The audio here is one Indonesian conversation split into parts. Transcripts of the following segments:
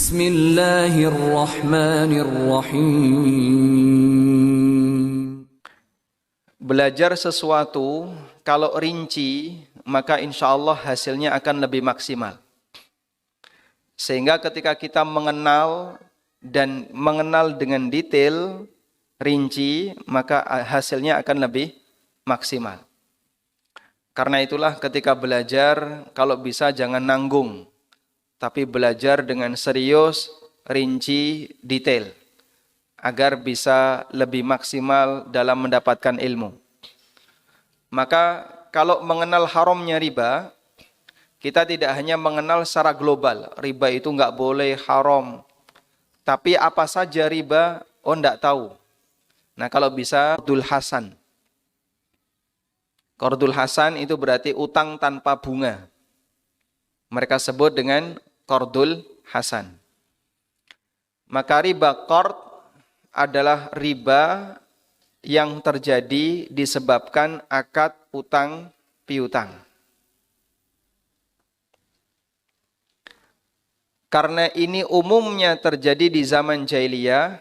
Bismillahirrahmanirrahim. Belajar sesuatu kalau rinci, maka insya Allah hasilnya akan lebih maksimal. Sehingga ketika kita mengenal dengan detail, rinci, maka hasilnya akan lebih maksimal. Karena itulah ketika belajar, kalau bisa jangan nanggung, tapi belajar dengan serius, rinci, detail, agar bisa lebih maksimal dalam mendapatkan ilmu. Maka kalau mengenal haramnya riba, kita tidak hanya mengenal secara global, riba itu nggak boleh, haram. Tapi apa saja riba, nggak tahu. Nah kalau bisa, qardul hasan. Qardul hasan itu berarti utang tanpa bunga. Mereka sebut dengan qardul hasan. Maka riba qard adalah riba yang terjadi disebabkan akad utang piutang. Karena ini umumnya terjadi di zaman jahiliyah,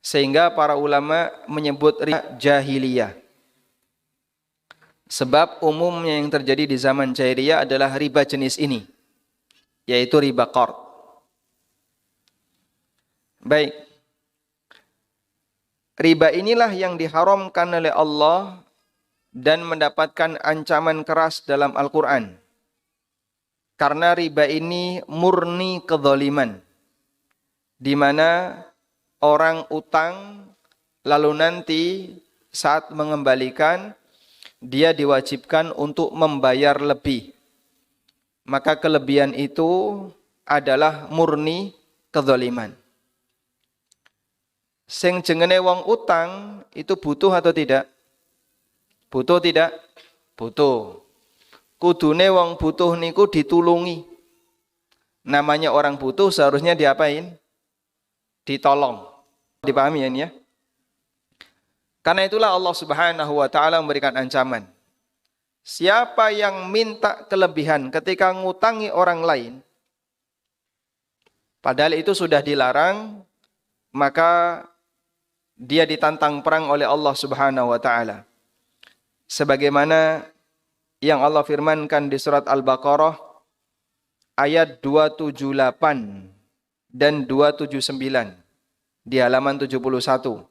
sehingga para ulama menyebut riba jahiliyah. Sebab umumnya yang terjadi di zaman jahiliyah adalah riba jenis ini, yaitu riba qard. Baik. Riba inilah yang diharamkan oleh Allah dan mendapatkan ancaman keras dalam Al-Quran. Karena riba ini murni kezaliman, di mana orang utang lalu nanti saat mengembalikan dia diwajibkan untuk membayar lebih. Maka kelebihan itu adalah murni kezaliman. Sing jengene wong utang itu butuh atau tidak? Butuh tidak? Butuh. Kudune wong butuh niku ditulungi. Namanya orang butuh seharusnya diapain? Ditolong. Dipahami ya? Karena itulah Allah Subhanahu wa taala memberikan ancaman. Siapa yang minta kelebihan ketika ngutangi orang lain, padahal itu sudah dilarang, maka dia ditantang perang oleh Allah Subhanahu wa taala. Sebagaimana yang Allah firmankan di surat Al-Baqarah ayat 278 dan 279 di halaman 71.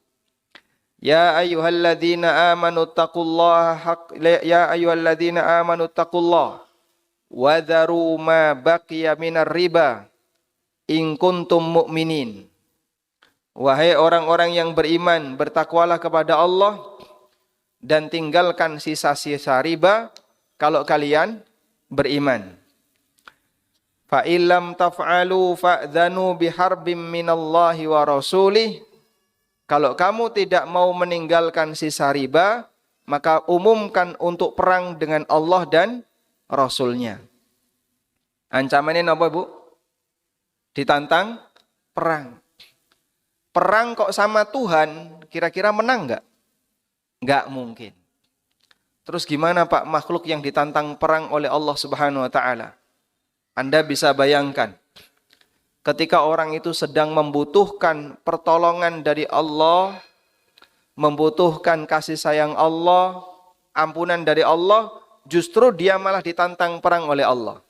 Ya ayyuhalladzina amanu taqullaha wa dharu ma baqiya minar riba in kuntum mu'minin. Wahai orang-orang yang beriman, bertakwalah kepada Allah dan tinggalkan sisa-sisa riba kalau kalian beriman. Fa illam taf'alu fa'dhanu biharbim minallahi wa rasulih. Kalau kamu tidak mau meninggalkan sisa riba, maka umumkan untuk perang dengan Allah dan Rasulnya. Ancamannya apa, Bu? Ditantang perang. Perang kok sama Tuhan, kira-kira menang nggak? Nggak mungkin. Terus gimana Pak makhluk yang ditantang perang oleh Allah Subhanahu wa taala? Anda bisa bayangkan, ketika orang itu sedang membutuhkan pertolongan dari Allah, membutuhkan kasih sayang Allah, ampunan dari Allah, justru dia malah ditantang perang oleh Allah.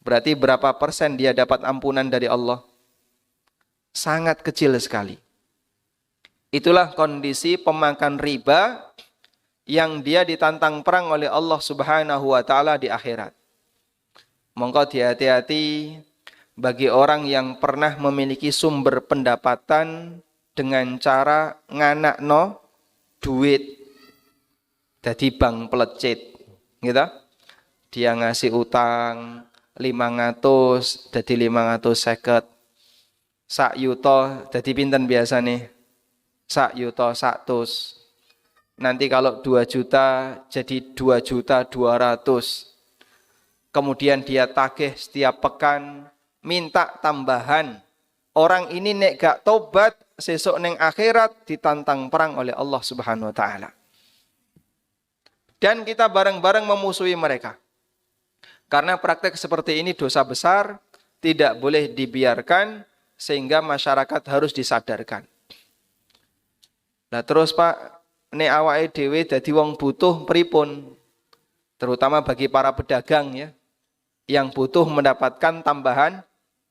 Berarti berapa persen dia dapat ampunan dari Allah? Sangat kecil sekali. Itulah kondisi pemakan riba yang dia ditantang perang oleh Allah Subhanahu wa taala di akhirat. Monggo hati-hati bagi orang yang pernah memiliki sumber pendapatan dengan cara nganakno duit dadi bank pelecit, gitu. Dia ngasih utang 500 dadi 550. Sak yuto dadi pinten biasane? Sak yuto 100. Nanti kalau 2 juta jadi 2.200.000. Kemudian dia tagih setiap pekan, minta tambahan. Orang ini nek gak tobat, sesuk neng akhirat ditantang perang oleh Allah Subhanahu wa taala. Dan kita bareng-bareng memusuhi mereka. Karena praktek seperti ini dosa besar, tidak boleh dibiarkan sehingga masyarakat harus disadarkan. Nah terus Pak, nek awake dhewe dadi wong butuh pripun? Terutama bagi para pedagang ya, yang butuh mendapatkan tambahan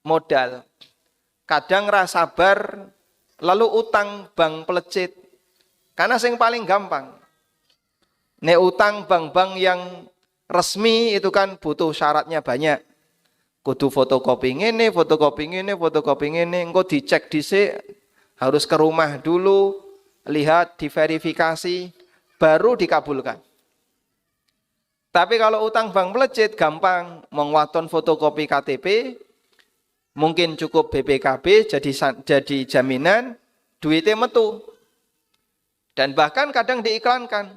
modal. Kadang ra sabar lalu utang bank pelecit. Karena yang paling gampang. Nek utang bank-bank yang resmi itu kan butuh syaratnya banyak. Kudu fotokopi ngene, fotokopi ngene, fotokopi ngene, engko dicek dhisik, harus ke rumah dulu, lihat, diverifikasi, baru dikabulkan. Tapi kalau utang bank pelecit gampang, mengwaton fotokopi KTP, mungkin cukup BPKB jadi jaminan, duitnya metu. Dan bahkan kadang diiklankan.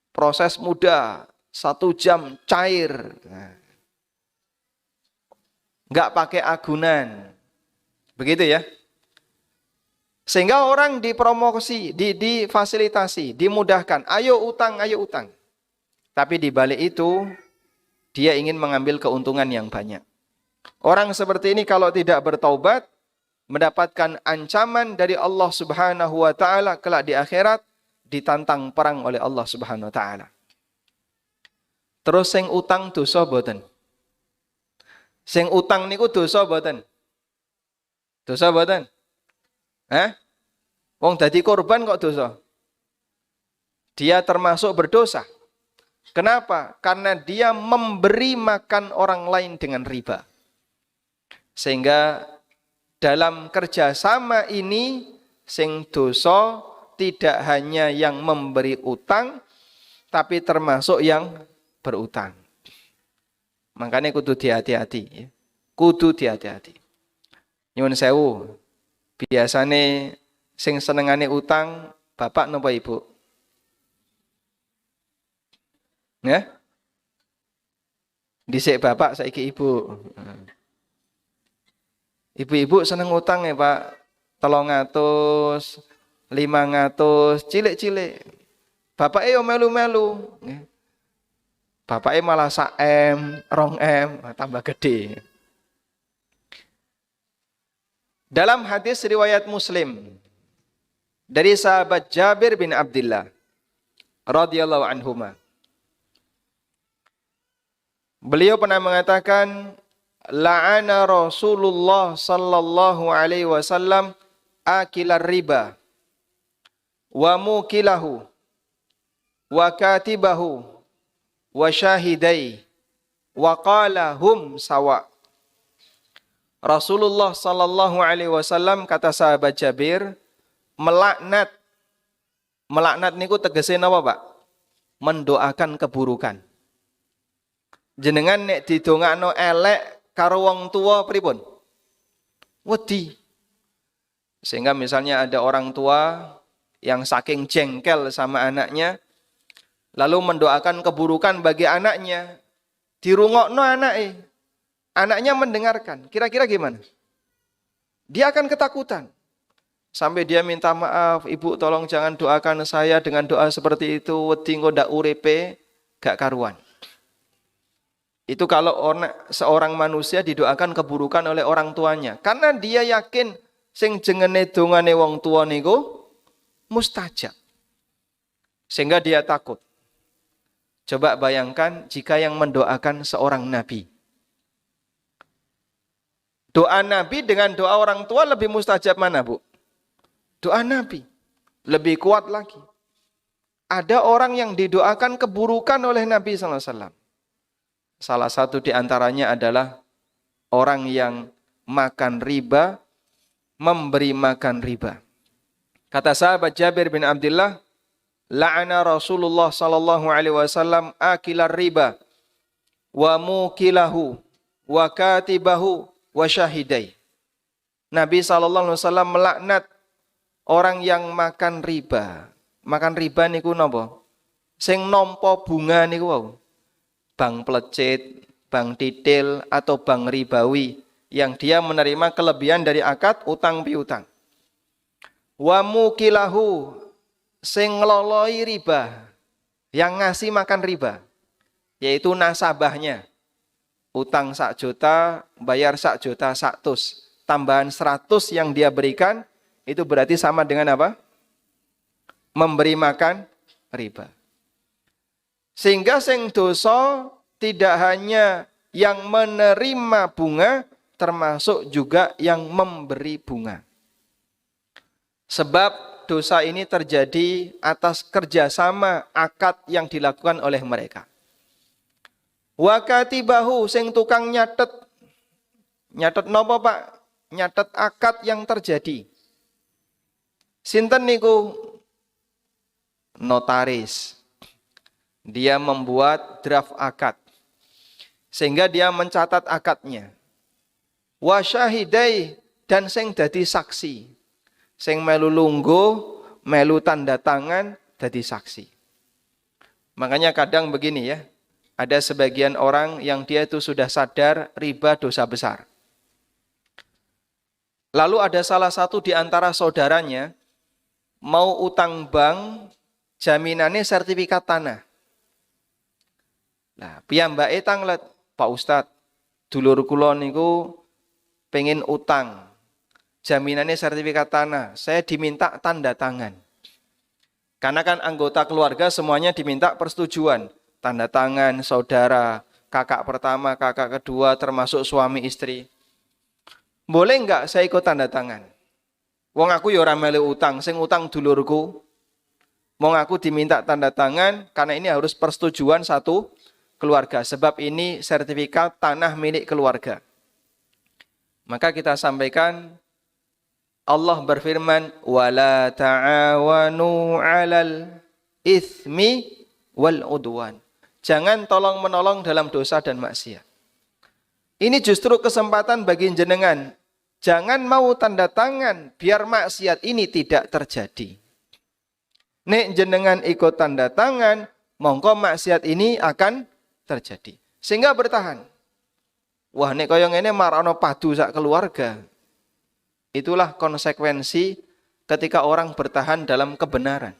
Proses mudah, 1 jam cair. Nggak pakai agunan. Begitu ya. Sehingga orang dipromosi, difasilitasi, dimudahkan. Ayo utang, ayo utang. Tapi di balik itu, dia ingin mengambil keuntungan yang banyak. Orang seperti ini kalau tidak bertaubat, mendapatkan ancaman dari Allah Subhanahu wa taala kelak di akhirat, ditantang perang oleh Allah Subhanahu wa taala. Terus sing utang dosa boten? Sing utang niku dosa boten? Dosa boten? Wong dadi korban kok dosa? Dia termasuk berdosa. Kenapa? Karena dia memberi makan orang lain dengan riba. Sehingga dalam kerjasama ini sing dosa tidak hanya yang memberi utang, tapi termasuk yang berutang. Makanya kudu hati-hati. Ya. Kudu hati-hati. Nyuwun sewu, biasane sing senengane utang, bapak napa ibu? Ya? Dhisik bapak, saiki ibu. Ibu-ibu seneng utang ya Pak. 300, 500, cilik-cilik. Bapaknya yo melu-melu. Bapaknya malah 1M, 2M, tambah gede. Dalam hadis riwayat Muslim dari sahabat Jabir bin Abdullah radhiyallahu anhuma. Beliau pernah mengatakan, la'ana Rasulullah sallallahu alaihi wasallam akilar riba wa mukilahu wa katibahu wa syahidai wa qala hum sawa. Rasulullah sallallahu alaihi wasallam, kata sahabat Jabir, melaknat niku tegese napa Pak? Mendoakan keburukan. Jenengan nek didongakno elek karo wong tua pripun? Wedi. Sehingga misalnya ada orang tua yang saking jengkel sama anaknya, lalu mendoakan keburukan bagi anaknya, dirungokno anake. Anaknya mendengarkan. Kira-kira gimana? Dia akan ketakutan. Sampai dia minta maaf, ibu tolong jangan doakan saya dengan doa seperti itu, wedi engko ndak uripe gak karuan. Itu kalau seorang manusia didoakan keburukan oleh orang tuanya. Karena dia yakin sing jengene dongane wong tua niku mustajab. Sehingga dia takut. Coba bayangkan jika yang mendoakan seorang nabi. Doa nabi dengan doa orang tua lebih mustajab mana, Bu? Doa nabi. Lebih kuat lagi. Ada orang yang didoakan keburukan oleh Nabi sallallahu alaihi wasallam. Salah satu di antaranya adalah orang yang makan riba, memberi makan riba. Kata sahabat Jabir bin Abdullah, la'ana Rasulullah sallallahu alaihi wasallam akilar riba wa mukilahu wa katibahu wa syahidai. Nabi sallallahu alaihi wasallam melaknat orang yang makan riba. Makan riba niku napa? Sing nampa bunga niku wau. Bank pelecit, bank titil, atau bank ribawi yang dia menerima kelebihan dari akad utang piutang. Wa mukilahu, sing ngeloloi riba, yang ngasih makan riba, yaitu nasabahnya. Utang 1 juta, bayar 1 juta 100. Tambahan 100 yang dia berikan, itu berarti sama dengan apa? Memberi makan riba. Sehingga sing dosa tidak hanya yang menerima bunga, termasuk juga yang memberi bunga. Sebab dosa ini terjadi atas kerjasama akad yang dilakukan oleh mereka. Wa katibahu sing tukang nyatet. Nyatet napa, Pak? Nyatet akad yang terjadi. Sinten niku? Notaris. Dia membuat draft akad. Sehingga dia mencatat akadnya. Wa syahidai dan sing dadi saksi. Sing melu lungguh, melu tanda tangan dadi saksi. Makanya kadang begini ya. Ada sebagian orang yang dia itu sudah sadar riba dosa besar. Lalu ada salah satu di antara saudaranya mau utang bank, jaminannya sertifikat tanah. Nah, piyambake tanglet, Pak Ustadz, dulur kula niku pengen utang. Jaminannya sertifikat tanah, saya diminta tanda tangan. Karena kan anggota keluarga semuanya diminta persetujuan. Tanda tangan, saudara, kakak pertama, kakak kedua, termasuk suami istri. Boleh enggak saya ikut tanda tangan? Wong aku ya ora melu utang, sing utang dulurku. Wong aku diminta tanda tangan karena ini harus persetujuan satu keluarga. Sebab ini sertifikat tanah milik keluarga. Maka kita sampaikan Allah berfirman, "Wala ta'awanu 'alal itsmi wal 'udwan." Jangan tolong-menolong dalam dosa dan maksiat. Ini justru kesempatan bagi jenengan. Jangan mau tanda tangan biar maksiat ini tidak terjadi. Nek jenengan ikut tanda tangan, mongko maksiat ini akan terjadi. Sehingga bertahan. Wah, nek kaya ngene marakno padu sak keluarga. Itulah konsekuensi ketika orang bertahan dalam kebenaran.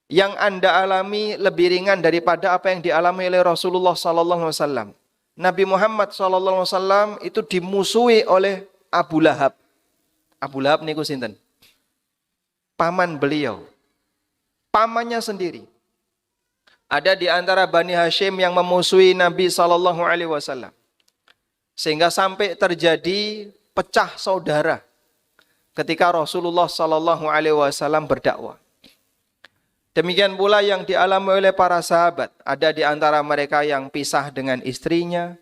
Yang Anda alami lebih ringan daripada apa yang dialami oleh Rasulullah SAW. Nabi Muhammad SAW itu dimusuhi oleh Abu Lahab. Abu Lahab niku sinten? Paman beliau. Pamannya sendiri. Ada di antara Bani Hashim yang memusuhi Nabi SAW. Sehingga sampai terjadi pecah saudara ketika Rasulullah SAW berdakwah. Demikian pula yang dialami oleh para sahabat. Ada di antara mereka yang pisah dengan istrinya,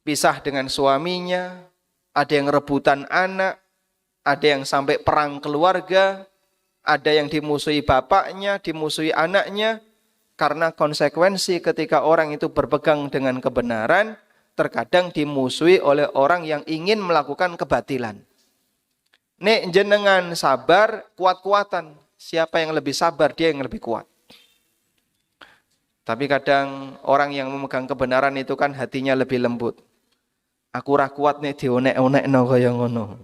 pisah dengan suaminya, ada yang rebutan anak, ada yang sampai perang keluarga, ada yang dimusuhi bapaknya, dimusuhi anaknya, karena konsekuensi ketika orang itu berpegang dengan kebenaran, terkadang dimusuhi oleh orang yang ingin melakukan kebatilan. Nek jenengan sabar, kuat-kuatan. Siapa yang lebih sabar, dia yang lebih kuat. Tapi kadang orang yang memegang kebenaran itu kan hatinya lebih lembut. Aku ra kuat nek dionek-onekno kaya ngono.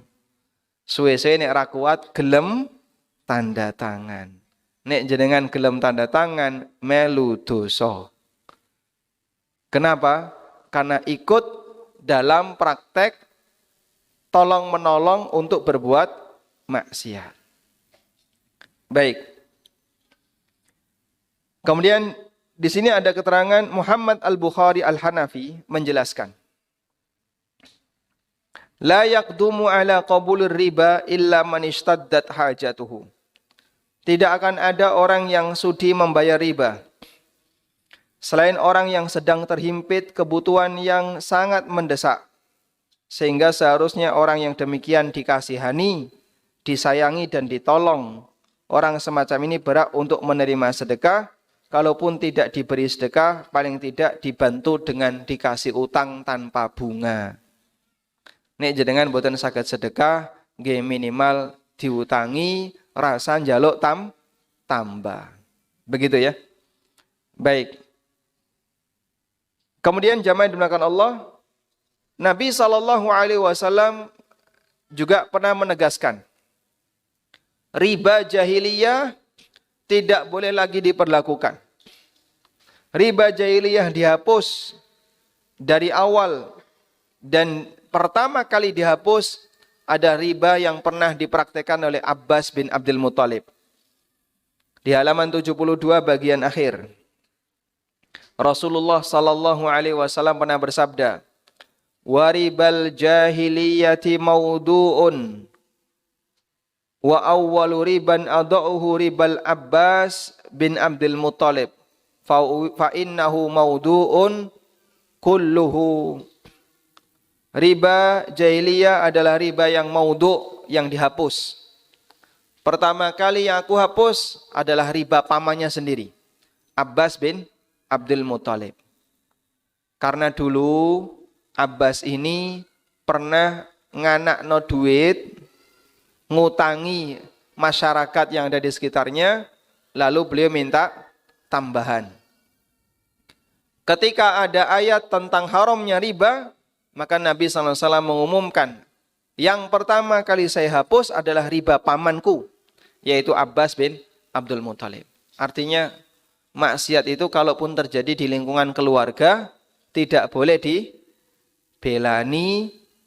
Suwe-suwe nek ra kuat gelem tanda tangan. Nek jenengan gelem tanda tangan melu dosa. Kenapa? Karena ikut dalam praktek tolong-menolong untuk berbuat maksiat. Baik. Kemudian di sini ada keterangan Muhammad Al-Bukhari Al-Hanafi menjelaskan. La yaqdumu ala qabulir riba illa man ishtaddat hajatuhu. Tidak akan ada orang yang sudi membayar riba selain orang yang sedang terhimpit kebutuhan yang sangat mendesak. Sehingga seharusnya orang yang demikian dikasihani, disayangi dan ditolong. Orang semacam ini berhak untuk menerima sedekah. Kalaupun tidak diberi sedekah, paling tidak dibantu dengan dikasih utang tanpa bunga. Nek jenengan boten saged sedekah, nggih minimal diutangi, rasa njaluk tambah. Begitu ya. Baik. Kemudian jamaah yang dimuliakan Allah, Nabi SAW juga pernah menegaskan, riba jahiliyah tidak boleh lagi diperlakukan. Riba jahiliyah dihapus dari awal dan pertama kali dihapus ada riba yang pernah dipraktekkan oleh Abbas bin Abdul Muthalib. Di halaman 72 bagian akhir. Rasulullah sallallahu alaihi wasallam pernah bersabda, "Waribal jahiliyati maudu'un wa awwalu riban adauhu ribal Abbas bin Abdul Muthalib fa innahu maudu'un kulluhu." Riba jahiliyah adalah riba yang maudhu', yang dihapus. Pertama kali yang aku hapus adalah riba pamannya sendiri, Abbas bin Abdul Muthalib. Karena dulu Abbas ini pernah nganakno duit, ngutangi masyarakat yang ada di sekitarnya, lalu beliau minta tambahan. Ketika ada ayat tentang haramnya riba, maka Nabi SAW mengumumkan, yang pertama kali saya hapus adalah riba pamanku, yaitu Abbas bin Abdul Muthalib. Artinya, maksiat itu kalaupun terjadi di lingkungan keluarga, tidak boleh dibelani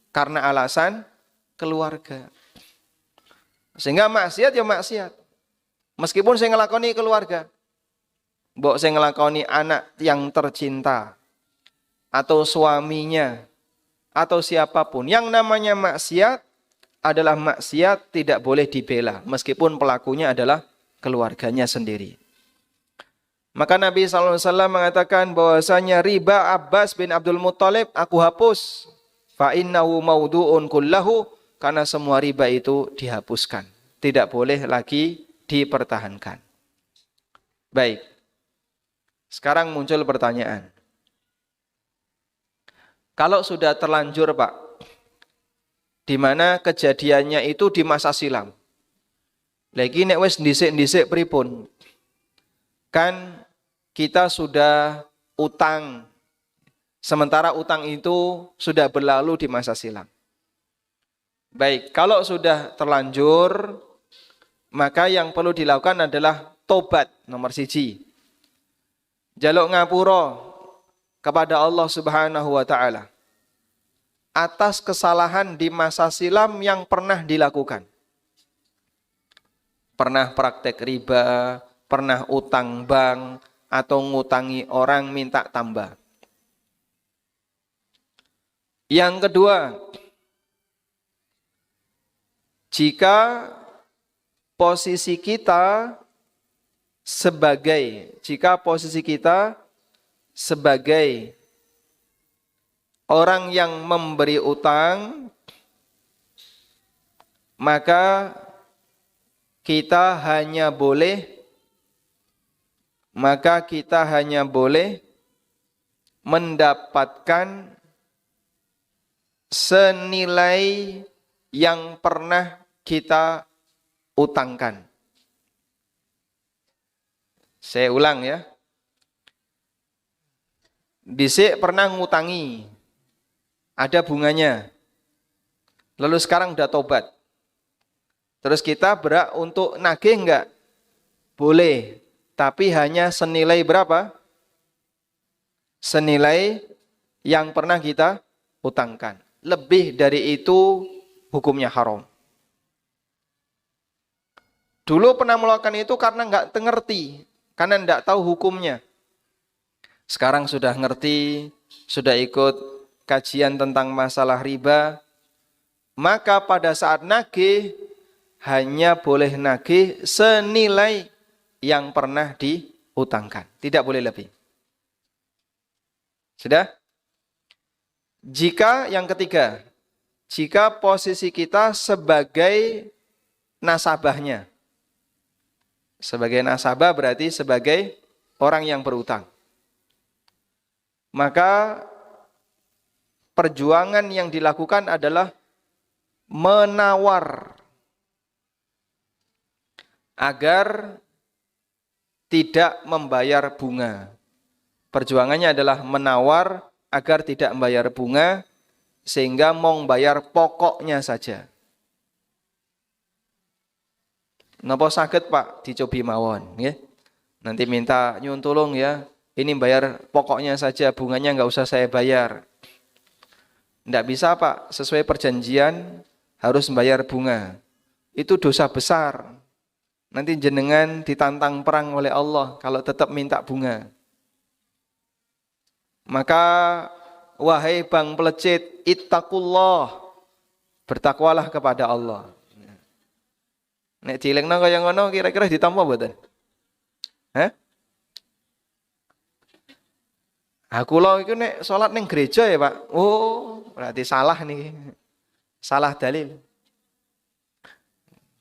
karena alasan keluarga. Sehingga maksiat ya maksiat. Meskipun saya ngelakoni keluarga. Mbok saya ngelakoni anak yang tercinta. Atau suaminya. Atau siapapun. Yang namanya maksiat adalah maksiat, tidak boleh dibela. Meskipun pelakunya adalah keluarganya sendiri. Maka Nabi SAW mengatakan bahwasanya riba Abbas bin Abdul Muthalib aku hapus. Fa innahu maudu'un kullahu. Karena semua riba itu dihapuskan. Tidak boleh lagi dipertahankan. Baik. Sekarang muncul pertanyaan. Kalau sudah terlanjur Pak, di mana kejadiannya itu di masa silam. Lagi nek wis ndhisik-ndhisik pripun? Kan kita sudah utang. Sementara utang itu sudah berlalu di masa silam. Baik, kalau sudah terlanjur, maka yang perlu dilakukan adalah tobat nomor 1. Jaluk ngapura kepada Allah Subhanahu wa taala atas kesalahan di masa silam yang pernah dilakukan. Pernah praktek riba, pernah utang bank, atau ngutangi orang minta tambah. Yang kedua, jika posisi kita sebagai orang yang memberi utang, maka kita hanya boleh mendapatkan senilai yang pernah kita utangkan. Saya ulang ya. Dhisik pernah ngutangi, ada bunganya. Lalu sekarang udah tobat. Terus kita berhak untuk nagih enggak? Boleh, tapi hanya senilai berapa? Senilai yang pernah kita utangkan. Lebih dari itu hukumnya haram. Dulu pernah melakukan itu karena enggak ngerti, karena enggak tahu hukumnya. Sekarang sudah ngerti, sudah ikut kajian tentang masalah riba, maka pada saat nagih hanya boleh nagih senilai yang pernah diutangkan, tidak boleh lebih. Sudah? Yang ketiga, jika posisi kita sebagai nasabahnya. Sebagai nasabah berarti sebagai orang yang berutang. Maka perjuangan yang dilakukan adalah menawar agar tidak membayar bunga. Perjuangannya adalah menawar agar tidak membayar bunga sehingga mau bayar pokoknya saja. Napa saged Pak dicobi mawon nggih. Nanti minta nyuwun tulung ya. ini bayar pokoknya saja, bunganya nggak usah saya bayar. Nggak bisa Pak, sesuai perjanjian harus membayar bunga. Itu dosa besar. Nanti jenengan ditantang perang oleh Allah kalau tetap minta bunga. Maka wahai bank pelecit, ittaqullah, bertakwalah kepada Allah. Nek dilingno kaya ngono kira-kira ditampa mboten? Hah? Aku lo iku nek salat ning gereja ya, Pak. Oh, berarti salah nih. Salah dalil.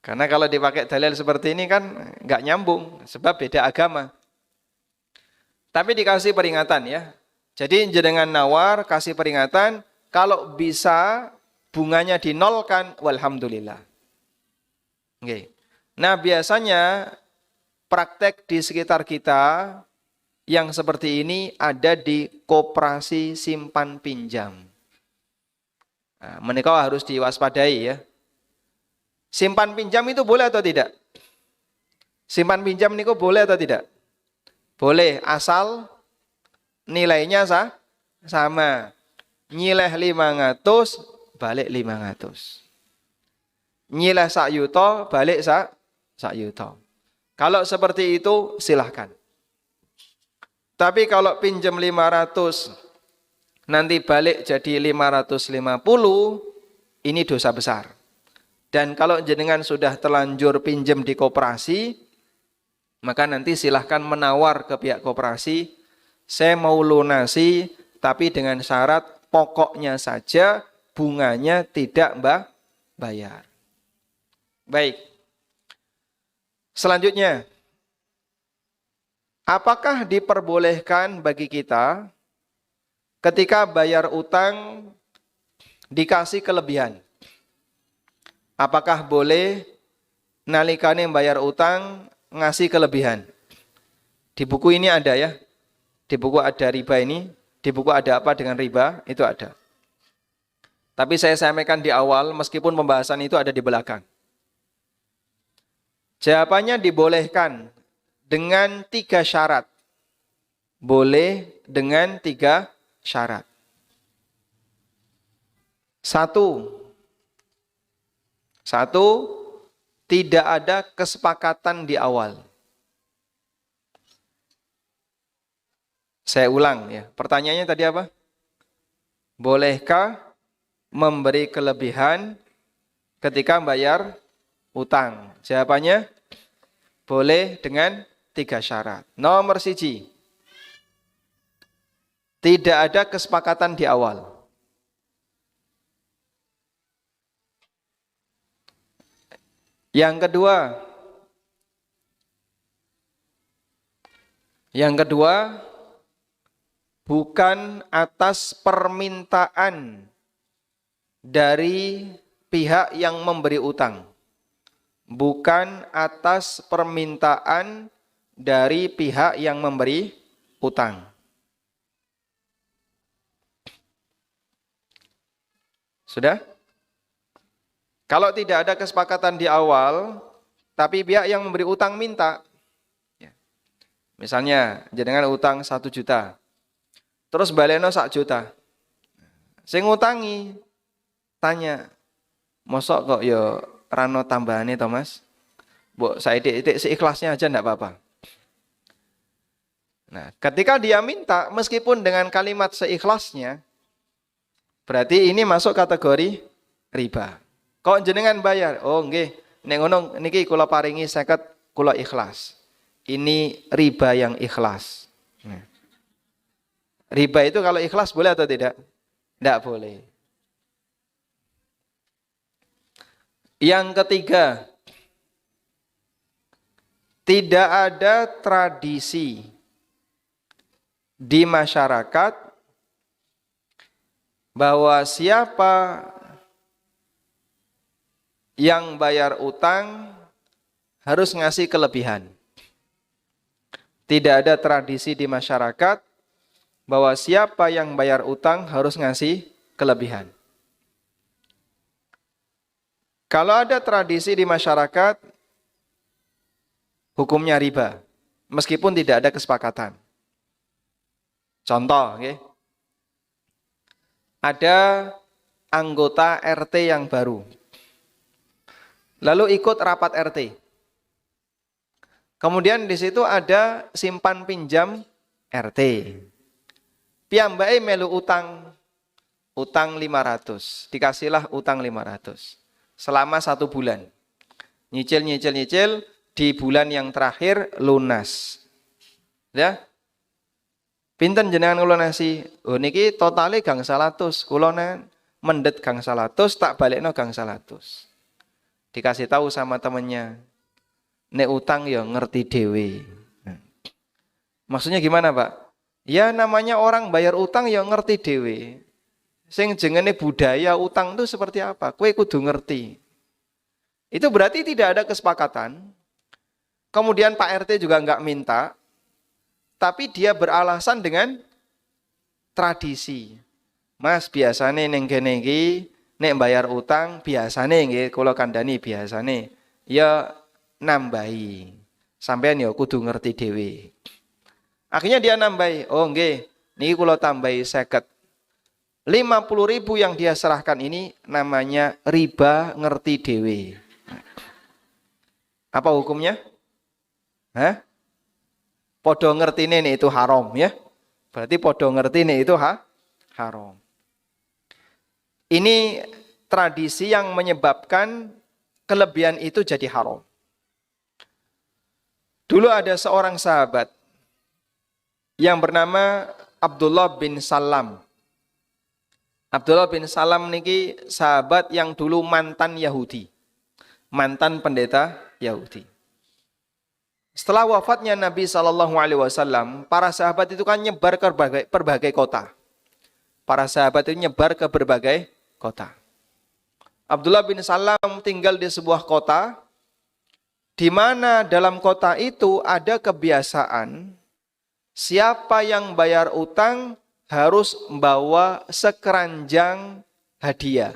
Karena kalau dipakai dalil seperti ini kan nggak nyambung, sebab beda agama. Tapi dikasih peringatan ya. Jadi jenengan nawar, kasih peringatan, kalau bisa bunganya dinolkan, walhamdulillah. Oke. Nah biasanya praktek di sekitar kita yang seperti ini ada di koperasi simpan pinjam. Nah, menikah harus diwaspadai ya. Simpan pinjam itu boleh atau tidak? Simpan pinjam niku boleh atau tidak? Boleh, asal nilainya sama. Nyileh 500, balik 500. Nyileh 1 yuta, balik 1 yuta. Kalau seperti itu silahkan. Tapi kalau pinjam 500, nanti balik jadi 550, ini dosa besar. Dan kalau jenengan sudah terlanjur pinjam di koperasi, maka nanti silahkan menawar ke pihak koperasi, saya mau lunasi, tapi dengan syarat pokoknya saja, bunganya tidak bayar. Baik. Selanjutnya, apakah diperbolehkan bagi kita ketika bayar utang dikasih kelebihan? Apakah boleh nalikane bayar utang ngasih kelebihan? Di buku ini ada ya. Di buku ada riba ini. Di buku ada apa dengan riba? Itu ada. Tapi saya sampaikan di awal meskipun pembahasan itu ada di belakang. Jawabannya dibolehkan dengan 3 syarat. Boleh dengan 3 syarat. 1, tidak ada kesepakatan di awal. Saya ulang ya. Pertanyaannya tadi apa? Bolehkah memberi kelebihan ketika bayar utang? Jawabannya boleh dengan 3 syarat. Nomor 1, tidak ada kesepakatan di awal. Yang kedua, bukan atas permintaan dari pihak yang memberi utang. Bukan atas permintaan dari pihak yang memberi utang. Sudah? Kalau tidak ada kesepakatan di awal, tapi pihak yang memberi utang minta, ya. Misalnya jenengan utang 1 juta, terus baleno 1 juta, sing ngutangi tanya, mosok kok ya rano tambahane to Mas? Mbok saithik-ithik seikhlasnya aja enggak apa-apa. Nah, ketika dia minta meskipun dengan kalimat seikhlasnya, berarti ini masuk kategori riba. Kok jenengan bayar? Oh nggih, nek ngono niki kula paringi 50 kula ikhlas. Ini riba yang ikhlas. Nah. Riba itu kalau ikhlas boleh atau tidak? Tidak boleh. Yang ketiga, tidak ada tradisi di masyarakat bahwa siapa yang bayar utang harus ngasih kelebihan. Tidak ada tradisi di masyarakat bahwa siapa yang bayar utang harus ngasih kelebihan. Kalau ada tradisi di masyarakat, hukumnya riba, meskipun tidak ada kesepakatan. Contoh, okay? Ada anggota RT yang baru. Lalu ikut rapat RT. Kemudian di situ ada simpan pinjam RT. Piyambake melu utang 500. Dikasihlah utang 500. Selama 1 bulan. Nyicil, di bulan yang terakhir lunas. Ya. Pinten jenengan kula nasi? Oh niki totale gang 100. Kula mendet gang 100 tak balekno gang 100. Dikasih tahu sama temennya. Nek utang ya ngerti dewe. Maksudnya gimana, Pak? Ya namanya orang bayar utang ya ngerti dewe. Sing jenenge budaya utang itu seperti apa? Kowe kudu ngerti. Itu berarti tidak ada kesepakatan. Kemudian Pak RT juga enggak minta. Tapi dia beralasan dengan tradisi. Mas biasane ning kene iki nek bayar utang biasane nggih kula kandhani biasane ya nambahi. Sampeyan ya kudu ngerti dhewe. Akhirnya dia nambahi. Oh nggih, niki kula tambahi 50. 50.000 yang dia serahkan ini namanya riba ngerti dhewe. Apa hukumnya? Hah? Podo ngertine itu haram ya. Berarti podo ngertine itu haram. Ini tradisi yang menyebabkan kelebihan itu jadi haram. Dulu ada seorang sahabat yang bernama Abdullah bin Salam. Abdullah bin Salam niki sahabat yang dulu mantan Yahudi. Mantan pendeta Yahudi. Setelah wafatnya Nabi SAW, para sahabat itu kan nyebar ke berbagai kota. Para sahabat itu nyebar ke berbagai kota. Abdullah bin Salam tinggal di sebuah kota, di mana dalam kota itu ada kebiasaan, siapa yang bayar utang harus membawa sekeranjang hadiah.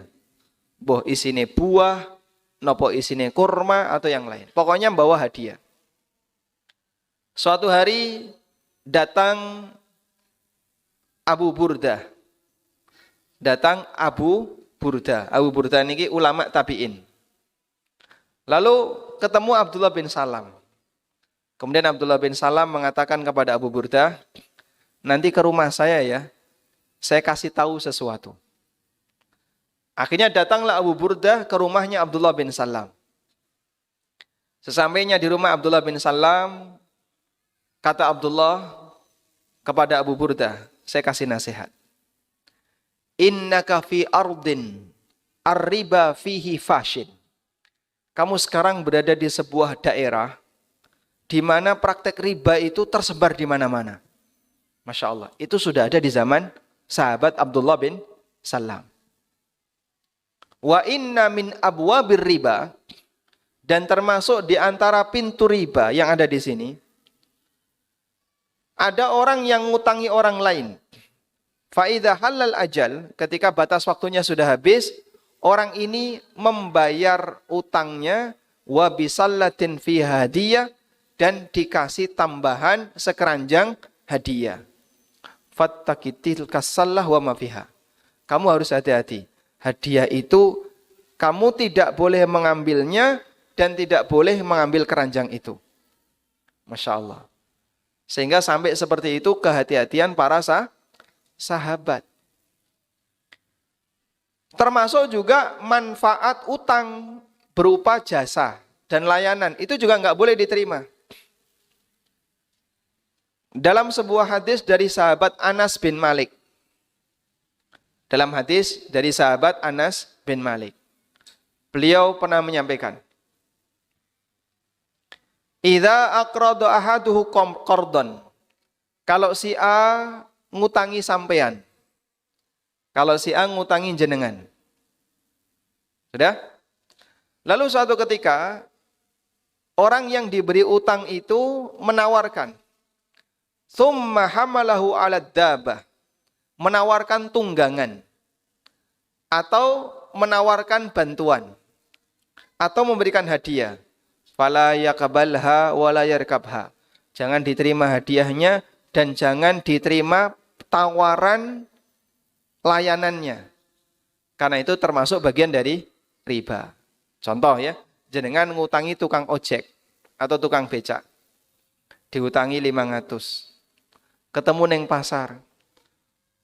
Boh isine buah, nopo isine kurma atau yang lain. Pokoknya membawa hadiah. Suatu hari datang Abu Burdah. Datang Abu Burdah. Abu Burdah ini ulama tabi'in. Lalu ketemu Abdullah bin Salam. Kemudian Abdullah bin Salam mengatakan kepada Abu Burdah, nanti ke rumah saya ya, saya kasih tahu sesuatu. Akhirnya datanglah Abu Burdah ke rumahnya Abdullah bin Salam. Sesampainya di rumah Abdullah bin Salam, kata Abdullah kepada Abu Burdah, saya kasih nasihat. Innaka fi ardin ar-riba fihi fashin. Kamu sekarang berada di sebuah daerah di mana praktek riba itu tersebar di mana-mana. Masya Allah. Itu sudah ada di zaman sahabat Abdullah bin Salam. Wa inna min abwabir riba, dan termasuk di antara pintu riba yang ada di sini, ada orang yang ngutangi orang lain. Fa'idha halal ajal, ketika batas waktunya sudah habis, orang ini membayar utangnya wa bisallatin fi hadiyah, dan dikasih tambahan sekeranjang hadiah. Fattakitil kasallah wa ma fiha. Kamu harus hati-hati. Hadiah itu kamu tidak boleh mengambilnya dan tidak boleh mengambil keranjang itu. Masya Allah. Sehingga sampai seperti itu kehati-hatian para sahabat. Termasuk juga manfaat utang berupa jasa dan layanan. Itu juga nggak boleh diterima. Dalam sebuah hadis dari sahabat Anas bin Malik. Dalam hadis dari sahabat Anas bin Malik. Beliau pernah menyampaikan. Idza aqrada ahaduhu qardon. Kalau si A ngutangi sampean. Kalau si A ngutangi jenengan. Sudah? Lalu suatu ketika orang yang diberi utang itu menawarkan. Tsumma hamalahu 'ala dabbah. Menawarkan tunggangan atau menawarkan bantuan atau memberikan hadiah. Fala yaqbalha wala yarkabha. Jangan diterima hadiahnya dan jangan diterima tawaran layanannya. Karena itu termasuk bagian dari riba. Contoh ya, jenengan ngutangi tukang ojek atau tukang becak. Diutangi 500. Ketemu neng pasar.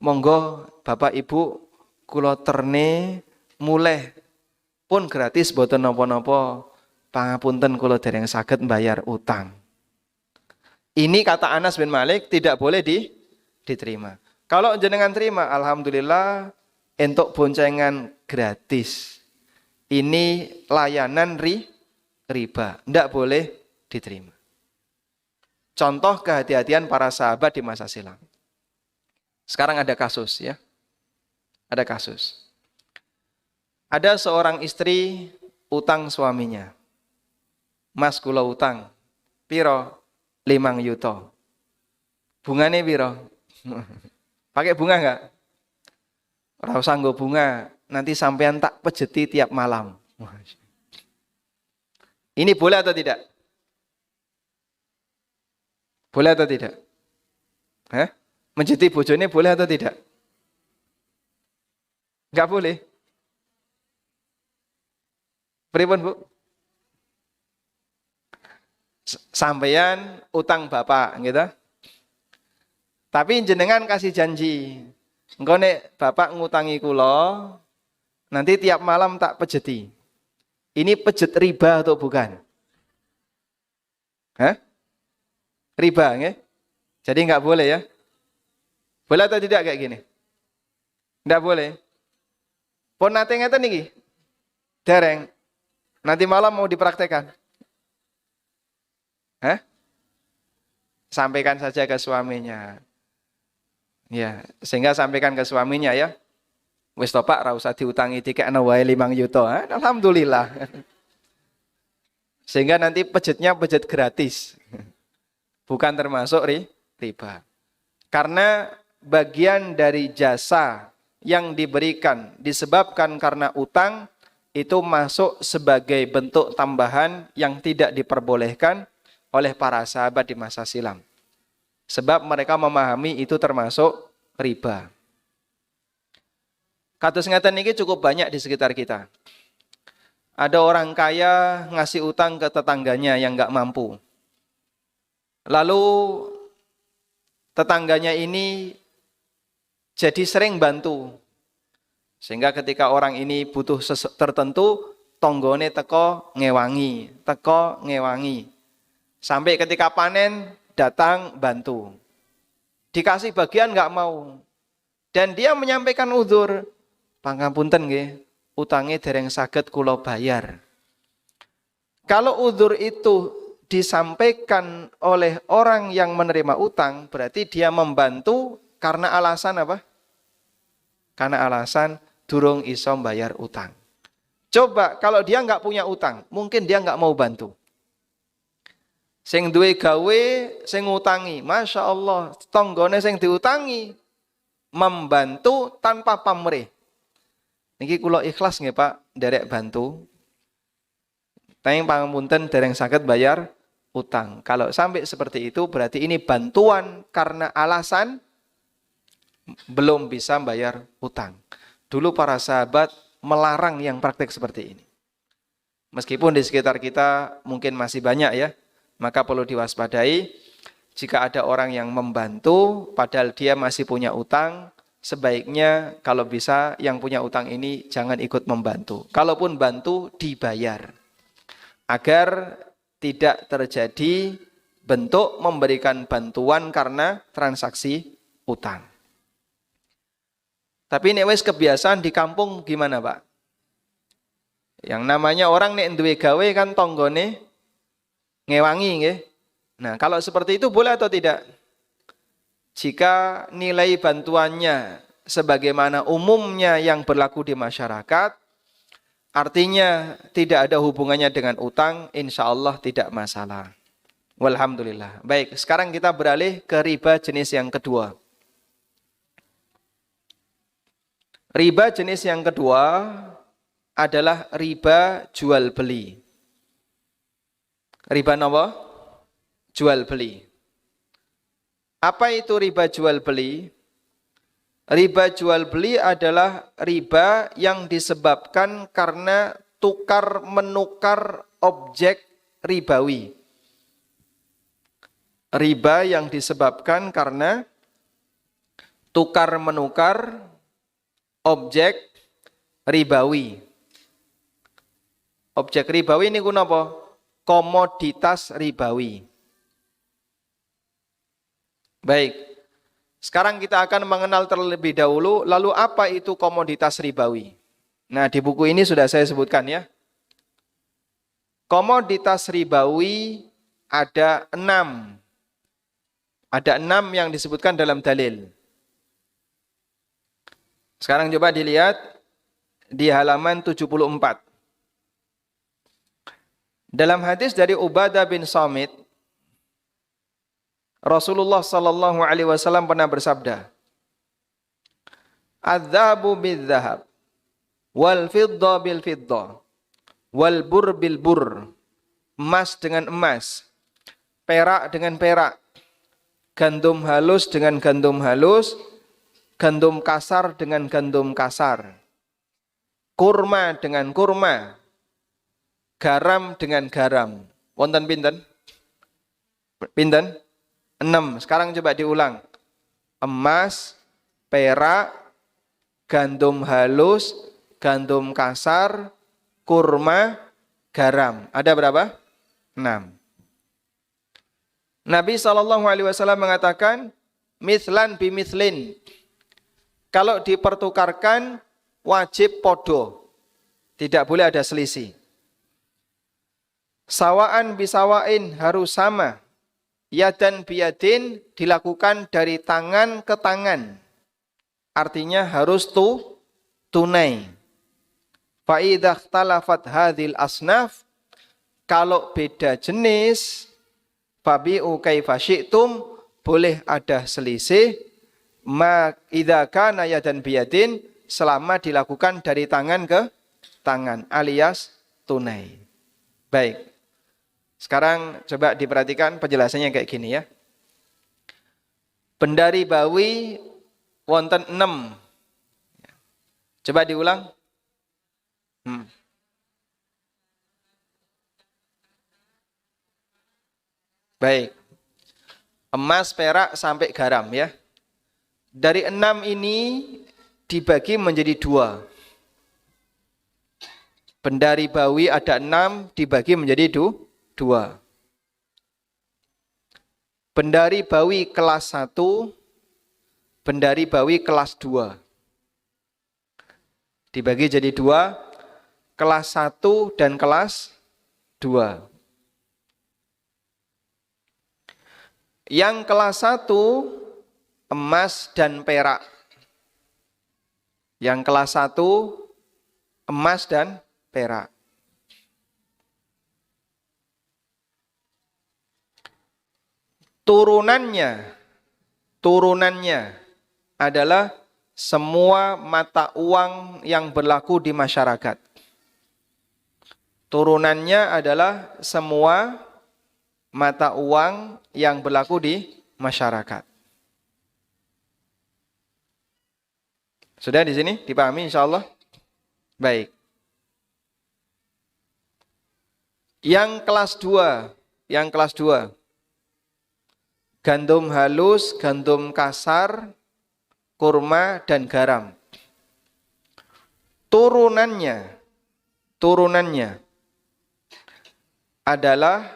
Monggo Bapak Ibu kula terne muleh pun gratis boten napa-napa. Pangapunten kula dereng saged mbayar utang. Ini kata Anas bin Malik tidak boleh diterima. Kalau jenengan terima, alhamdulillah entuk boncengan gratis. Ini layanan riba, tidak boleh diterima. Contoh kehati-hatian para sahabat di masa silam. Sekarang ada kasus ya. Ada kasus. Ada seorang istri utang suaminya. Mas kula utang. Piro? 5 yuta. Bungane piro? Pakai bunga enggak? Ora usah nggo bunga, nanti sampean tak pejeti tiap malam. Ini boleh atau tidak? Boleh atau tidak? Hah? Menjeti bojone boleh atau tidak? Enggak boleh. Pripun, Bu? Sampeyan utang bapak, gitu. Tapi jenengan kasih janji, engko nek bapak ngutangi kula, nanti tiap malam tak pejeti. Ini pejet riba atau bukan? Hah? Riba, nggih? Jadi enggak boleh ya? Boleh atau tidak kayak gini? Enggak boleh. Pun nate ngeten iki. Dereng. Nanti malam mau dipraktekkan. Hah? Sampaikan saja ke suaminya. Ya, sehingga sampaikan ke suaminya ya. Wis to Pak, ra usah diutangi dikekno wae 5 yuta. Alhamdulillah. Sehingga nanti pejetnya pejet gratis. Bukan termasuk riba. Karena bagian dari jasa yang diberikan disebabkan karena utang itu masuk sebagai bentuk tambahan yang tidak diperbolehkan oleh para sahabat di masa silam. Sebab mereka memahami itu termasuk riba. Kados ngeten niki cukup banyak di sekitar kita. Ada orang kaya ngasih utang ke tetangganya yang enggak mampu. Lalu tetangganya ini jadi sering bantu. Sehingga ketika orang ini butuh tertentu, tonggone teko ngewangi. Sampai ketika panen, datang bantu. Dikasih bagian nggak mau. Dan dia menyampaikan uzur. Pangapunten nggih, utangnya dereng saged kula bayar. Kalau uzur itu disampaikan oleh orang yang menerima utang, berarti dia membantu karena alasan apa? Karena alasan durung iso bayar utang. Coba kalau dia nggak punya utang, mungkin dia nggak mau bantu. Sing duwe gawe, sing ngutangi, masya Allah, tonggone sing diutangi membantu tanpa pamrih. Niki kula ikhlas nggih Pak, nderek bantu. Teng pangapunten dereng saged bayar utang. Kalau sampai seperti itu berarti ini bantuan karena alasan belum bisa bayar utang. Dulu para sahabat melarang yang praktek seperti ini. Meskipun di sekitar kita mungkin masih banyak ya. Maka perlu diwaspadai jika ada orang yang membantu padahal dia masih punya utang, sebaiknya kalau bisa yang punya utang ini jangan ikut membantu. Kalaupun bantu dibayar. Agar tidak terjadi bentuk memberikan bantuan karena transaksi utang. Tapi nek wis kebiasaan di kampung gimana, Pak? Yang namanya orang nek duwe gawe kan tonggone ngewangi nggih. Nah, kalau seperti itu boleh atau tidak? Jika nilai bantuannya sebagaimana umumnya yang berlaku di masyarakat, artinya tidak ada hubungannya dengan utang, insya Allah tidak masalah. Walhamdulillah. Baik, sekarang kita beralih ke riba jenis yang kedua. Riba jenis yang kedua adalah riba jual beli. Riba apa? Jual beli. Apa itu riba jual beli? Riba jual beli adalah riba yang disebabkan karena tukar menukar objek ribawi. Riba yang disebabkan karena tukar menukar objek ribawi. Objek ribawi ini apa? Komoditas ribawi. Baik. Sekarang kita akan mengenal terlebih dahulu, lalu apa itu komoditas ribawi? Nah, di buku ini sudah saya sebutkan ya. Komoditas ribawi ada 6. Ada 6 yang disebutkan dalam dalil. Sekarang coba dilihat di halaman 74. Dalam hadis dari Ubadah bin Samit, Rasulullah sallallahu alaihi wasallam pernah bersabda, "Adzabu bidzahab, wal fidda bil fidda, wal bur bil bur." Emas dengan emas, perak dengan perak, gandum halus dengan gandum halus, gandum kasar dengan gandum kasar, kurma dengan kurma, garam dengan garam. Wonten pinten? Pinten? 6. Sekarang coba diulang. Emas, perak, gandum halus, gandum kasar, kurma, garam. Ada berapa? 6. Nabi SAW mengatakan, mithlan bimithlin. Kalau dipertukarkan, wajib podo. Tidak boleh ada selisih. Sawaan bisawain, harus sama. Yadan biyadin, dilakukan dari tangan ke tangan. Artinya harus tunai. Fa'idah talafat hadhil asnaf, kalau beda jenis, fabi'u kaifa syi'tum, boleh ada selisih. Ma idza kana yadan biyadin, selama dilakukan dari tangan ke tangan, alias tunai. Baik. Sekarang coba diperhatikan penjelasannya kayak gini ya. Benda ribawi wonten 6. Coba diulang. Baik. Emas, perak, sampai garam ya. Dari 6 ini dibagi menjadi 2. Benda ribawi ada 6 dibagi menjadi 2. Benda ribawi kelas 1, benda ribawi kelas 2. Dibagi jadi 2, kelas 1 dan kelas 2. Yang kelas 1, emas dan perak. Yang kelas 1, emas dan perak. Turunannya adalah semua mata uang yang berlaku di masyarakat. Turunannya adalah semua mata uang yang berlaku di masyarakat. Sudah di sini dipahami insyaallah? Baik. Yang kelas 2. Gandum halus, gandum kasar, kurma, dan garam. Turunannya adalah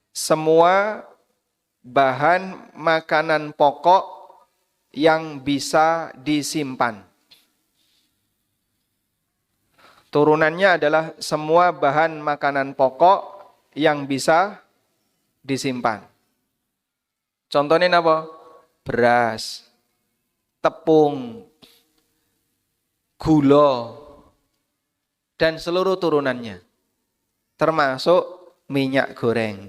semua bahan makanan pokok yang bisa disimpan. Turunannya adalah semua bahan makanan pokok yang bisa disimpan. Contohnya apa? Beras, tepung, gula, dan seluruh turunannya. Termasuk minyak goreng.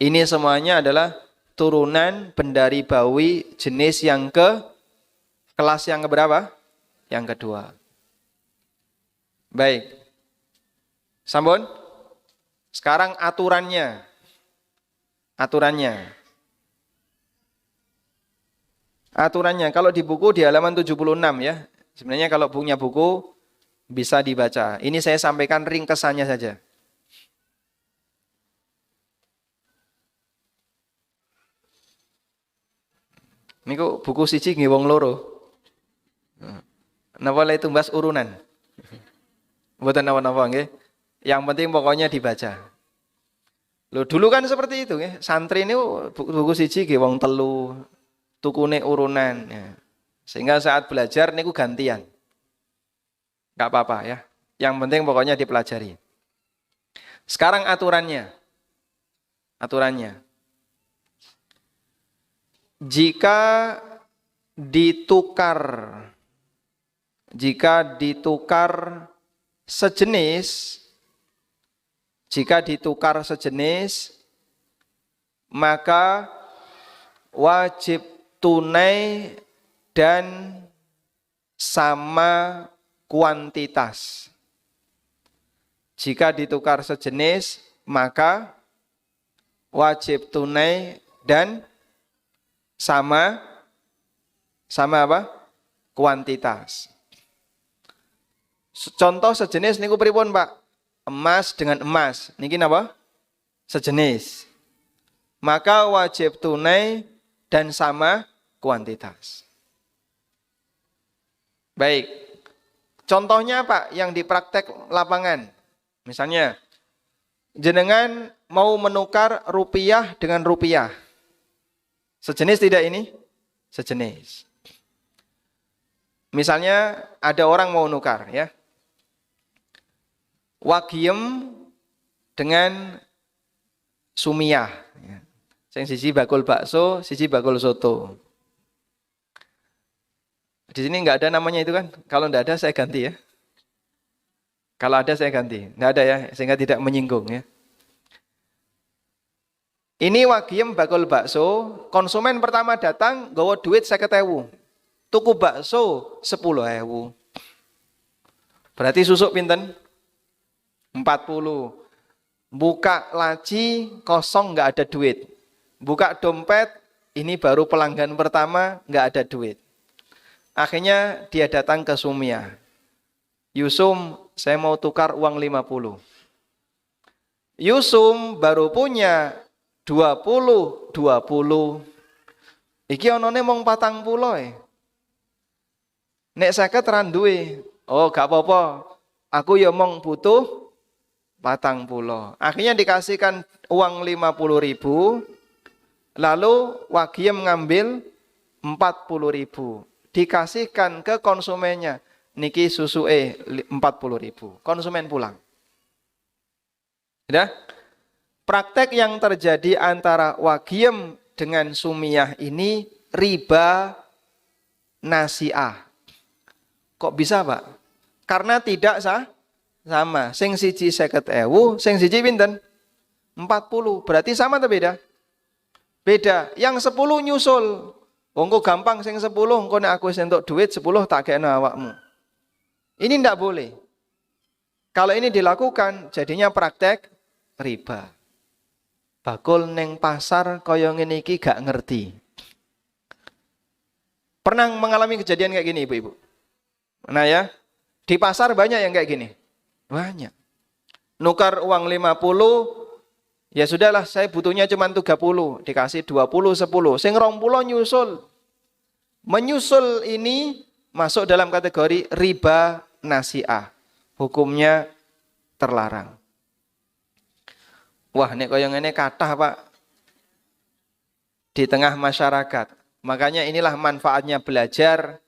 Ini semuanya adalah turunan benda ribawi jenis yang kelas yang keberapa? Yang kedua. Baik. Sampun? Sekarang aturannya. aturannya. Kalau di buku di halaman 76 ya. Sebenarnya kalau punya buku bisa dibaca. Ini saya sampaikan ringkesannya saja. Ini kok buku siji nggih wong loro. Napa le tumbas urunan. Mboten napa-napa nggih. Yang penting pokoknya dibaca. Loh dulu kan seperti itu nggih. Santri ini buku siji nggih wong telu. Tukune urunan ya. Sehingga saat belajar niku gantian. Enggak apa-apa ya. Yang penting pokoknya dipelajari. Sekarang aturannya. Aturannya. Jika ditukar sejenis, maka wajib tunai dan sama kuantitas. Jika ditukar sejenis, maka wajib tunai dan sama apa? Kuantitas. Contoh sejenis niku pripun, Pak? Emas dengan emas. Niki napa? Sejenis. Maka wajib tunai dan sama kuantitas. Baik. Contohnya Pak yang di praktek lapangan. Misalnya jenengan mau menukar rupiah dengan rupiah. Sejenis tidak ini? Sejenis. Misalnya ada orang mau nukar ya. Wagiem dengan sumiyah. Sing siji bakul bakso, siji bakul soto. Di sini nggak ada namanya itu kan? Kalau nggak ada saya ganti ya. Kalau ada saya ganti. Nggak ada ya, sehingga tidak menyinggung ya. Ini wagiem bakul bakso, konsumen pertama datang nggawa duit 50.000. Tuku bakso 10.000. Berarti susuk pinten? 40. Buka laci kosong nggak ada duit. Buka dompet ini baru pelanggan pertama nggak ada duit. Akhirnya dia datang ke Sumia. Yusum, saya mau tukar uang 50. Yusum baru punya 20. Iki onone mong 40. Nek 50 ran duwe. Oh, gak apa-apa. Aku ya mong butuh 40. Akhirnya dikasihkan uang 50.000. Lalu wagiem ngambil 40.000. Dikasihkan ke konsumennya. Niki susuke 40.000. Konsumen pulang. Sudah? Praktek yang terjadi antara wagiem dengan sumiyah ini riba nasi'ah. Kok bisa, Pak? Karena tidak sama. Sing siji 50.000, sing siji pinten? 40. Berarti sama atau beda? Beda. Yang 10 nyusul. Wongko gampang sing 10, engko nek aku wis entuk duit 10 tak gekno awakmu. Ini ndak boleh. Kalau ini dilakukan jadinya praktek riba. Bakul neng pasar kaya ngene iki gak ngerti. Pernah mengalami kejadian kayak gini ibu-ibu? Nah ya, di pasar banyak yang kayak gini. Banyak. Nukar uang 50, ya sudahlah saya butuhnya cuma 30, dikasih 20, 10. Sing 20 nyusul. Menyusul ini masuk dalam kategori riba nasi'ah. Hukumnya terlarang. Wah, nek kaya ngene kathah, Pak. Di tengah masyarakat. Makanya inilah manfaatnya belajar.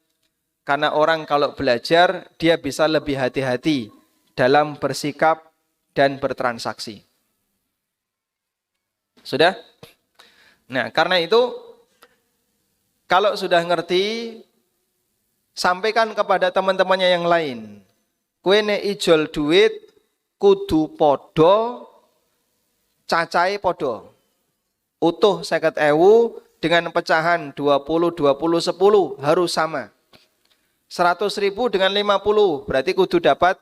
Karena orang kalau belajar, dia bisa lebih hati-hati dalam bersikap dan bertransaksi. Sudah? Nah, karena itu, kalau sudah ngerti, sampaikan kepada teman-temannya yang lain. Kowe nek ijol duit, kudu podo, cacai podo. Utuh 50.000 dengan pecahan 20, 20, 10 harus sama. 100.000 dengan 50 berarti kudu dapat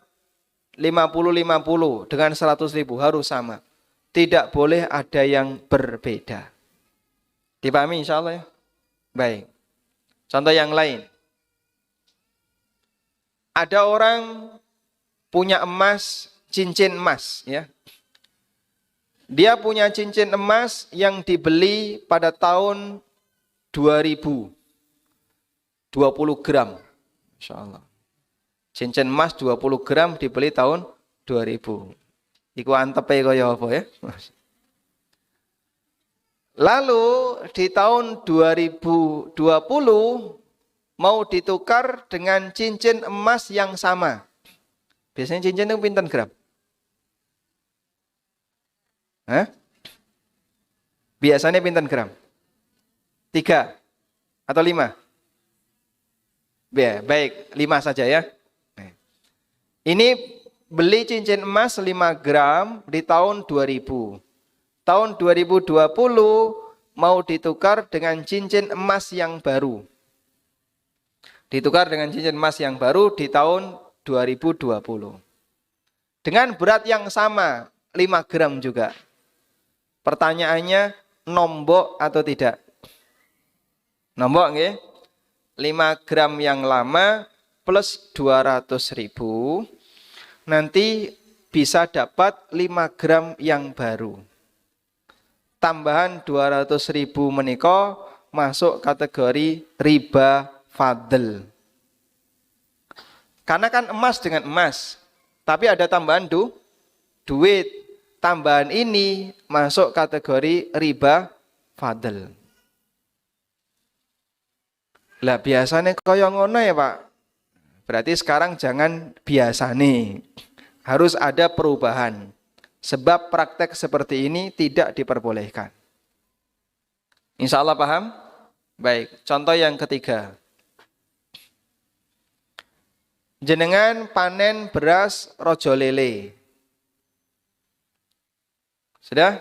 50, 50 dengan 100.000 harus sama. Tidak boleh ada yang berbeda. Dipahami insya Allah ya? Baik. Contoh yang lain. Ada orang punya emas, cincin emas, ya. Dia punya cincin emas yang dibeli pada tahun 2000, 20 gram. Insya Allah. Cincin emas 20 gram dibeli tahun 2000. Iku antepe kaya apa ya? Lalu di tahun 2020 mau ditukar dengan cincin emas yang sama. Biasanya cincin itu pinten gram? Hah? Biasanya pinten gram? 3 atau 5? Ya, baik, 5 saja ya. Ini beli cincin emas 5 gram di tahun 2000. Tahun 2020 mau ditukar dengan cincin emas yang baru. Ditukar dengan cincin emas yang baru di tahun 2020. Dengan berat yang sama, 5 gram juga. Pertanyaannya, nombok atau tidak? Nombok nggih? 5 gram yang lama plus 200.000, nanti bisa dapat 5 gram yang baru. Tambahan 200.000 menika masuk kategori riba fadl. Karena kan emas dengan emas, tapi ada tambahan duit. Tambahan ini masuk kategori riba fadl. Lah biasanya kaya ngono ya Pak. Berarti sekarang jangan biasane. Harus ada perubahan. Sebab praktek seperti ini tidak diperbolehkan. Insya Allah paham? Baik, contoh yang ketiga. Jenengan panen beras rojo lele. Sudah?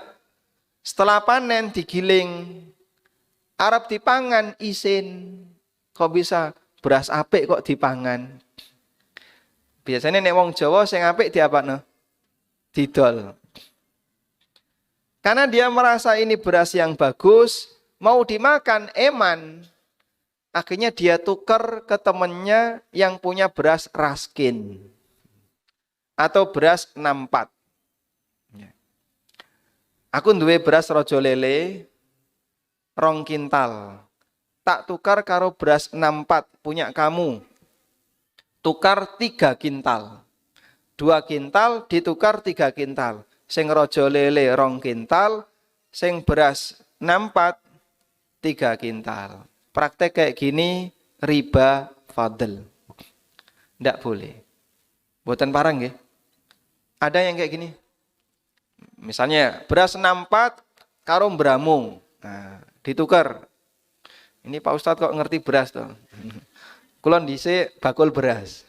Setelah panen digiling, arep dipangan isin. Kok bisa beras apik kok dipangan? Biasanya nek wong Jawa sing apik diapakno? Didol. Karena dia merasa ini beras yang bagus, mau dimakan eman. Akhirnya dia tukar ke temannya yang punya beras raskin. Atau beras 64. Aku duwe beras rojo lele 2 kintal. Tak tukar karo beras 64 punya kamu. Tukar 3 kintal. 2 kintal ditukar 3 kintal. Sing rojo lele 2 kintal, sing beras 64 3 kintal. Praktek kayak gini riba fadl. Ndak boleh. Buatan parang nggih. Ada yang kayak gini. Misalnya beras 64 karo mbramung. Nah, ditukar. Ini Pak Ustadz kok ngerti beras toh? Kulon dhisik bakul beras.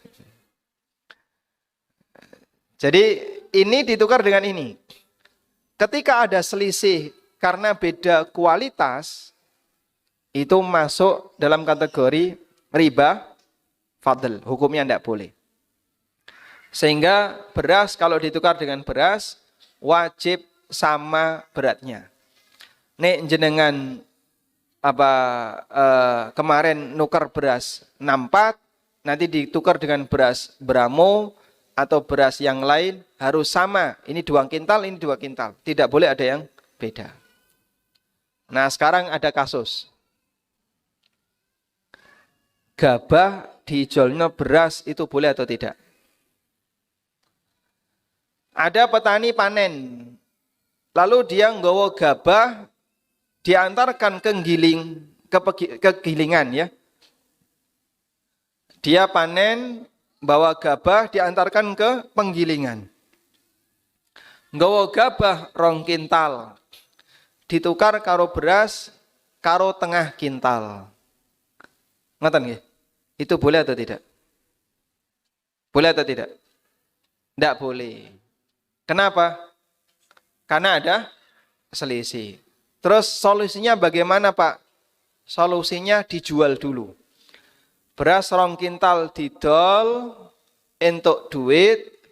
Jadi ini ditukar dengan ini. Ketika ada selisih karena beda kualitas, itu masuk dalam kategori riba fadl. Hukumnya tidak boleh. Sehingga beras kalau ditukar dengan beras, wajib sama beratnya. Nek jenengan kemarin nukar beras 64, nanti ditukar dengan beras Bramo atau beras yang lain harus sama. Ini 2 kintal, ini 2 kintal. Tidak boleh ada yang beda. Nah sekarang ada kasus. Gabah dijualnya beras itu boleh atau tidak? Ada petani panen. Lalu dia nggawa gabah diantarkan ke gilingan ya. Dia panen bawa gabah diantarkan ke penggilingan. Nggawa gabah 2 kintal. Ditukar karo beras karo tengah kintal. Ngoten nggih? Itu boleh atau tidak? Boleh atau tidak? Tidak boleh. Kenapa? Karena ada selisih. Terus solusinya bagaimana Pak? Solusinya dijual dulu. Beras 2 kintal didol, entuk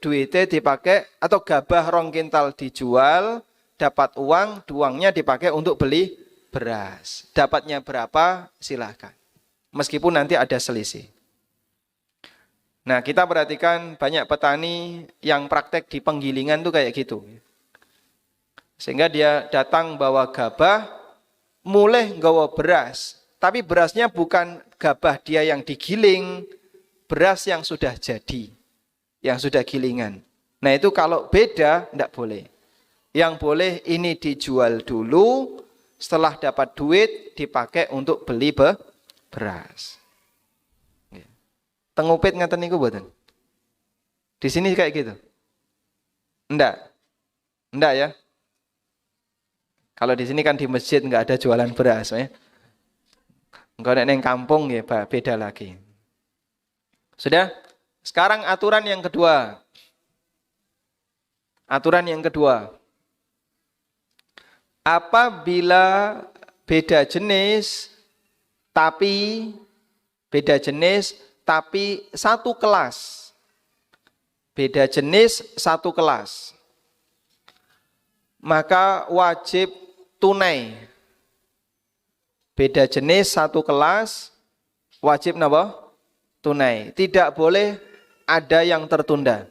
duitnya dipakai, atau gabah 2 kintal dijual, dapat uangnya dipakai untuk beli beras. Dapatnya berapa? Silahkan. meskipun nanti ada selisih. Nah, kita perhatikan banyak petani yang praktek di penggilingan tuh kayak gitu. Sehingga dia datang bawa gabah, mulai nggawa beras. Tapi berasnya bukan gabah dia yang digiling, beras yang sudah jadi, yang sudah gilingan. Nah itu kalau beda, tidak boleh. Yang boleh ini dijual dulu, setelah dapat duit, dipakai untuk beli beras. Tengupit ngeten niku mboten? Di sini kayak gitu? Enggak. Enggak ya? Kalau di sini kan di masjid enggak ada jualan beras ya. Enggak ada neng kampung ya, beda lagi. Sudah? Sekarang aturan yang kedua. Aturan yang kedua. Apabila beda jenis tapi satu kelas. Beda jenis satu kelas. Maka wajib tunai. Beda jenis satu kelas, wajib napa? Tunai. Tidak boleh ada yang tertunda.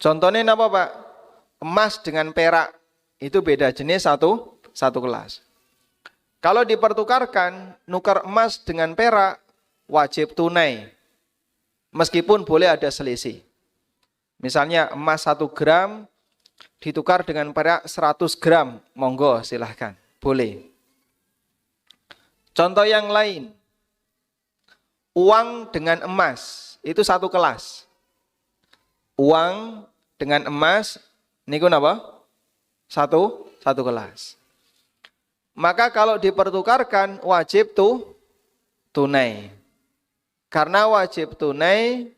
Contohnya napa, Pak? Emas dengan perak itu beda jenis satu kelas. Kalau dipertukarkan, nukar emas dengan perak, wajib tunai. Meskipun boleh ada selisih. Misalnya emas 1 gram, ditukar dengan perak 100 gram. Monggo silahkan, boleh. Contoh yang lain. Uang dengan emas, itu satu kelas. Uang dengan emas, niku napa? Satu kelas. Maka kalau dipertukarkan wajib tunai. Karena wajib tunai,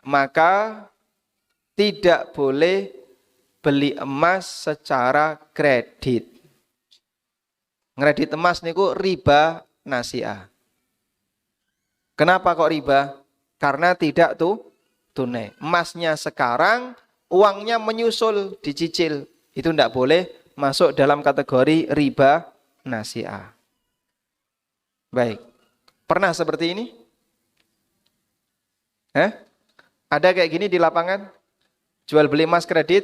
maka tidak boleh beli emas secara kredit. Ngredit emas niku riba nasi'ah. Kenapa kok riba? Karena tidak tunai. Emasnya sekarang, uangnya menyusul, dicicil. Itu tidak boleh masuk dalam kategori riba nasi'ah. Baik. Pernah seperti ini? Ada kayak gini di lapangan? Jual beli emas kredit?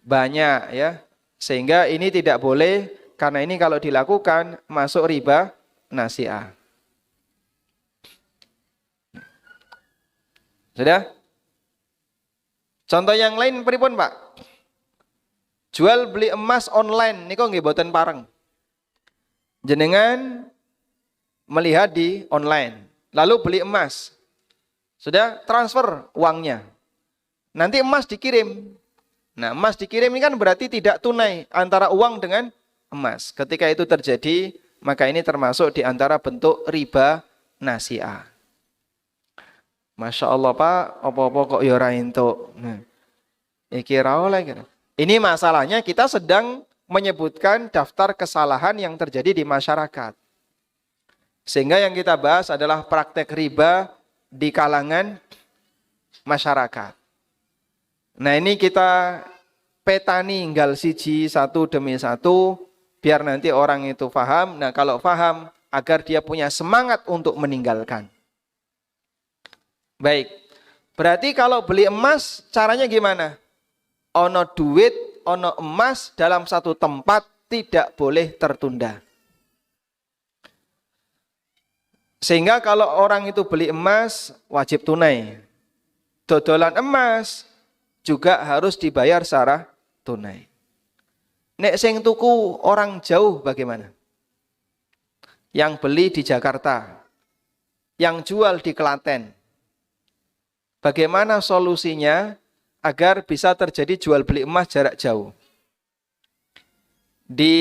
Banyak ya. Sehingga ini tidak boleh, karena ini kalau dilakukan masuk riba nasi'ah. Sudah? Contoh yang lain pripun, Pak? Jual beli emas online niku nggih boten pareng. Jenengan melihat di online, lalu beli emas. Sudah transfer uangnya. Nanti emas dikirim. Nah, emas dikirim ini kan berarti tidak tunai antara uang dengan emas. Ketika itu terjadi, maka ini termasuk di antara bentuk riba nasi'ah. Masya Allah, Pak, apa-apa kok ya ora entuk. Nah, iki ra oleh kira. Ini masalahnya kita sedang menyebutkan daftar kesalahan yang terjadi di masyarakat. Sehingga yang kita bahas adalah praktek riba di kalangan masyarakat. Nah ini kita petani nggal siji satu demi satu, biar nanti orang itu paham. Nah kalau paham, agar dia punya semangat untuk meninggalkan. Baik, berarti kalau beli emas caranya gimana? Ono duit, ono emas dalam satu tempat tidak boleh tertunda. Sehingga kalau orang itu beli emas wajib tunai. Dodolan emas juga harus dibayar secara tunai. Nek sing tuku orang jauh bagaimana? Yang beli di Jakarta, yang jual di Klaten. Bagaimana solusinya agar bisa terjadi jual beli emas jarak jauh? Di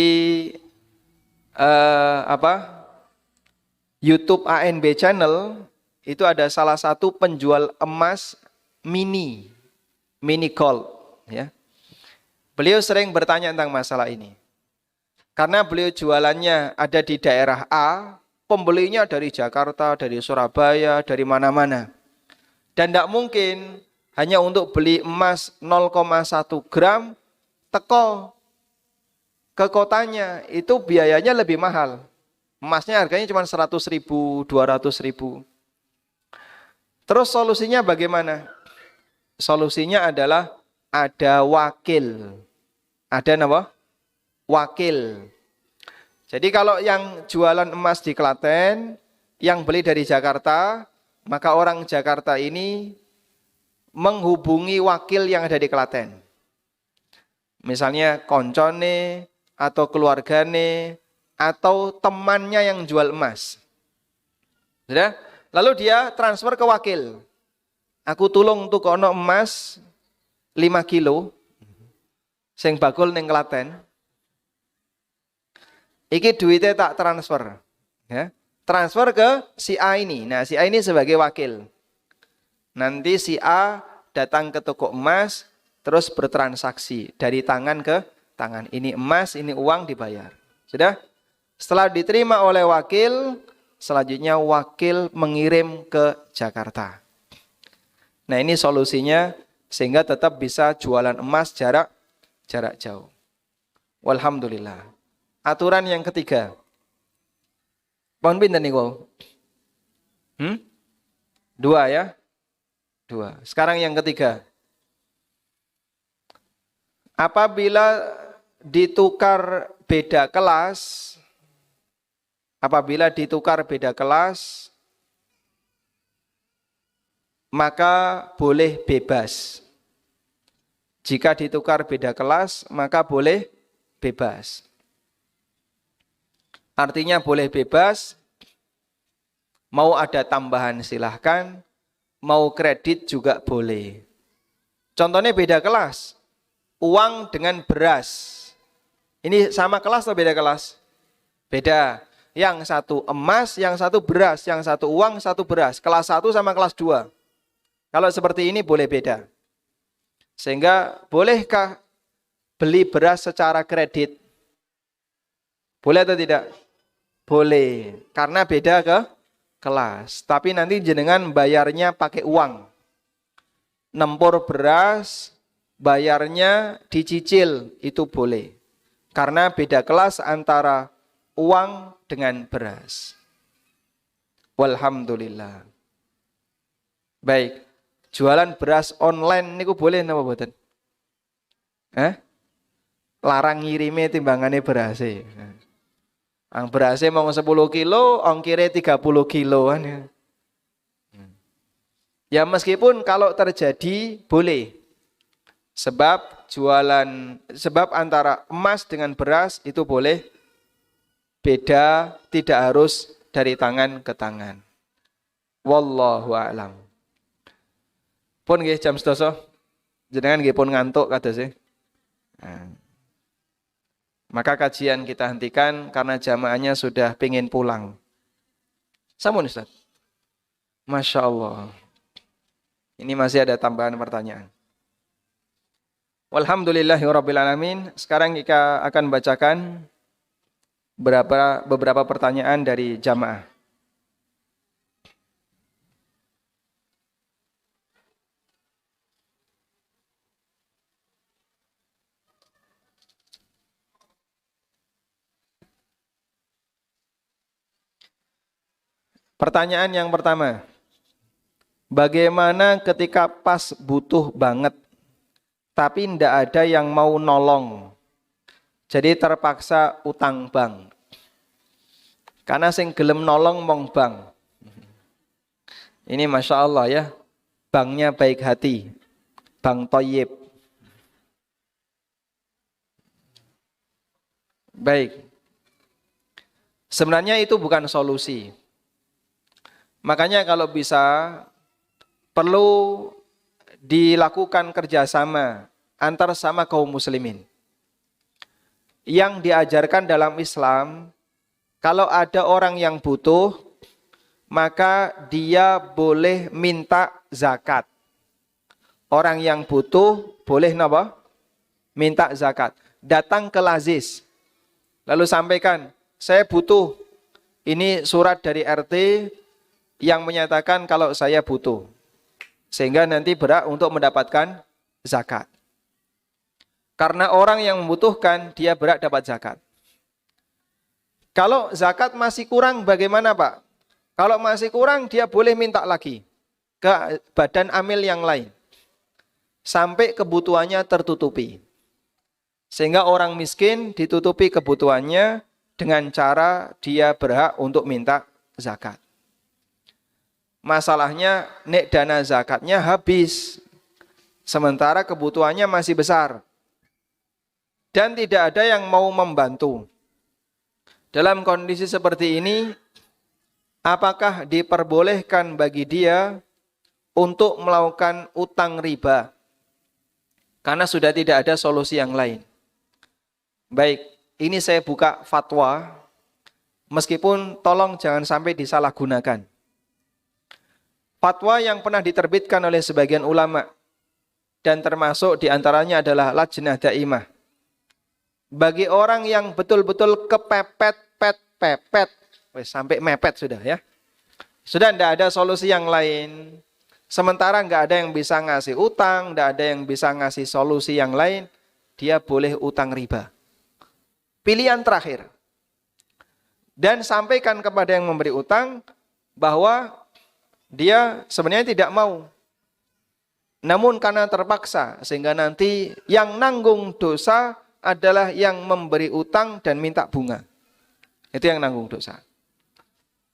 YouTube ANB Channel itu ada salah satu penjual emas mini gold ya. Beliau sering bertanya tentang masalah ini. Karena beliau jualannya ada di daerah A, pembelinya dari Jakarta, dari Surabaya, dari mana-mana. Dan tidak mungkin hanya untuk beli emas 0,1 gram teko ke kotanya itu biayanya lebih mahal. Emasnya harganya cuma 100.000, 200.000. Terus solusinya bagaimana? Solusinya adalah ada wakil. Ada apa? Wakil. Jadi kalau yang jualan emas di Klaten, yang beli dari Jakarta, maka orang Jakarta ini menghubungi wakil yang ada di Klaten. Misalnya koncone, atau keluargane, atau temannya yang jual emas. Sudah? Lalu dia transfer ke wakil. Aku tulung untuk ono emas 5 kilo, sing bakul ning Klaten. Iki duitnya tak transfer. Ya. Transfer ke si A ini. Nah, si A ini sebagai wakil. Nanti si A datang ke toko emas, terus bertransaksi dari tangan ke tangan. Ini emas, ini uang dibayar. Sudah? Setelah diterima oleh wakil, selanjutnya wakil mengirim ke Jakarta. Nah, ini solusinya sehingga tetap bisa jualan emas jarak jauh. Walhamdulillah. Aturan yang ketiga. Pohon pinten niku? 2 ya? 2. Sekarang yang ketiga. Apabila ditukar beda kelas, maka boleh bebas. Jika ditukar beda kelas, maka boleh bebas. Artinya boleh bebas, mau ada tambahan silahkan, mau kredit juga boleh. Contohnya beda kelas, uang dengan beras. Ini sama kelas atau beda kelas? Beda. Yang satu emas, yang satu beras, yang satu uang, satu beras. Kelas 1 sama kelas 2. Kalau seperti ini boleh beda. Sehingga bolehkah beli beras secara kredit? Boleh atau tidak? Boleh, karena beda ke kelas. Tapi nanti jenengan bayarnya pakai uang. Nempur beras, bayarnya dicicil, itu boleh. Karena beda kelas antara uang dengan beras. Walhamdulillah. Baik, jualan beras online niku boleh napa mboten? Larang ngirime timbangane berase. Ang berase mau 10 kilo, ongkire 30 kiloan ya. Ya meskipun kalau terjadi boleh. Sebab antara emas dengan beras itu boleh beda, tidak harus dari tangan ke tangan. Wallahu a'lam. Pun nggih jam 12. Jenengan nggih pun ngantuk kados e. Maka kajian kita hentikan karena jamaahnya sudah pengen pulang. Sampun Ustaz. Masya Allah. Ini masih ada tambahan pertanyaan. Walhamdulillahirrabbilalamin. Sekarang kita akan bacakan beberapa pertanyaan dari jamaah. Pertanyaan yang pertama, bagaimana ketika pas butuh banget, tapi tidak ada yang mau nolong, jadi terpaksa utang bank. Karena sing gelem nolong mong bank. Ini Masya Allah ya, banknya baik hati, Bank Thayyib. Baik, sebenarnya itu bukan solusi. Makanya kalau bisa perlu dilakukan kerjasama antar sama kaum muslimin. Yang diajarkan dalam Islam, kalau ada orang yang butuh, maka dia boleh minta zakat. Orang yang butuh boleh apa? Minta zakat. Datang ke Lazis, lalu sampaikan, saya butuh. Ini surat dari RT yang menyatakan kalau saya butuh. Sehingga nanti berhak untuk mendapatkan zakat. Karena orang yang membutuhkan, dia berhak dapat zakat. Kalau zakat masih kurang, bagaimana Pak? Kalau masih kurang, dia boleh minta lagi ke badan amil yang lain. Sampai kebutuhannya tertutupi. Sehingga orang miskin ditutupi kebutuhannya dengan cara dia berhak untuk minta zakat. Masalahnya, nek dana zakatnya habis. Sementara kebutuhannya masih besar. Dan tidak ada yang mau membantu. Dalam kondisi seperti ini, apakah diperbolehkan bagi dia untuk melakukan utang riba? Karena sudah tidak ada solusi yang lain. Baik, ini saya buka fatwa, meskipun tolong jangan sampai disalahgunakan. Fatwa yang pernah diterbitkan oleh sebagian ulama, dan termasuk diantaranya adalah Lajnah Daimah. Bagi orang yang betul-betul kepepet, sampai mepet sudah ya. Sudah tidak ada solusi yang lain. Sementara nggak ada yang bisa ngasih utang, nggak ada yang bisa ngasih solusi yang lain, dia boleh utang riba. Pilihan terakhir. Dan sampaikan kepada yang memberi utang bahwa dia sebenarnya tidak mau. Namun karena terpaksa, sehingga nanti yang nanggung dosa adalah yang memberi utang dan minta bunga. Itu yang nanggung dosa.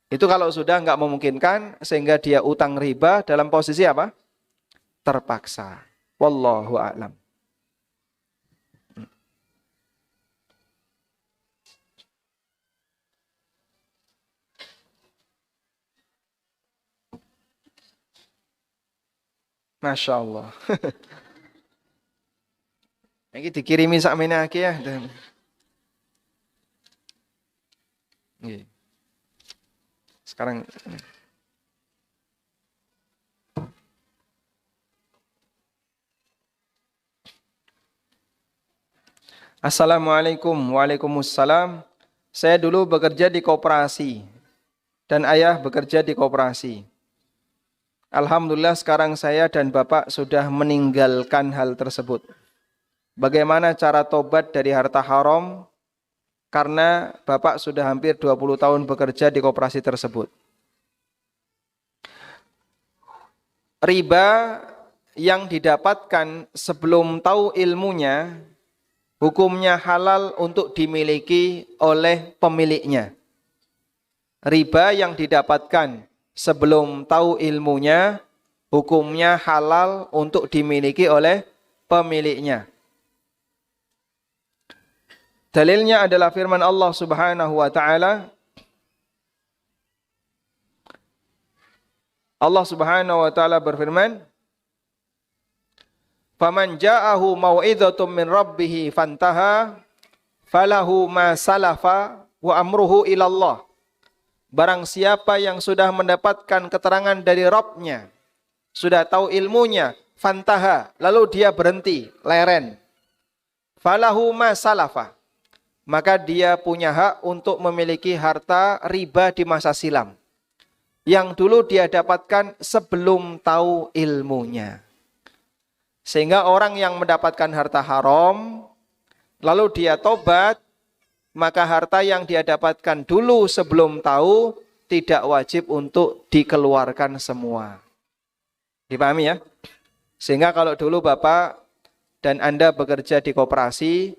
Itu kalau sudah nggak memungkinkan, sehingga dia utang riba dalam posisi apa? Terpaksa. Wallahu a'lam. Masya Allah. Ini dikirimi sakmene akeh ya. Nggih. Sekarang Assalamualaikum. Waalaikumsalam. Saya dulu bekerja di koperasi dan ayah bekerja di koperasi. Alhamdulillah sekarang saya dan bapak sudah meninggalkan hal tersebut. Bagaimana cara tobat dari harta haram? Karena bapak sudah hampir 20 tahun bekerja di koperasi tersebut. Riba yang didapatkan sebelum tahu ilmunya, hukumnya halal untuk dimiliki oleh pemiliknya. Riba yang didapatkan sebelum tahu ilmunya, hukumnya halal untuk dimiliki oleh pemiliknya. Dalilnya adalah firman Allah Subhanahu wa taala. Allah Subhanahu wa taala berfirman, "Faman ja'ahu mau'izatun min rabbih fantaha, falahu ma salafa wa amruhu ila Allah." Barang siapa yang sudah mendapatkan keterangan dari Rabb-nya, sudah tahu ilmunya, fantaha, lalu dia berhenti, leren. Falahu ma salafa. Maka dia punya hak untuk memiliki harta riba di masa silam. Yang dulu dia dapatkan sebelum tahu ilmunya. Sehingga orang yang mendapatkan harta haram, lalu dia tobat, maka harta yang dia dapatkan dulu sebelum tahu, tidak wajib untuk dikeluarkan semua. Dipahami ya? Sehingga kalau dulu Bapak dan Anda bekerja di koperasi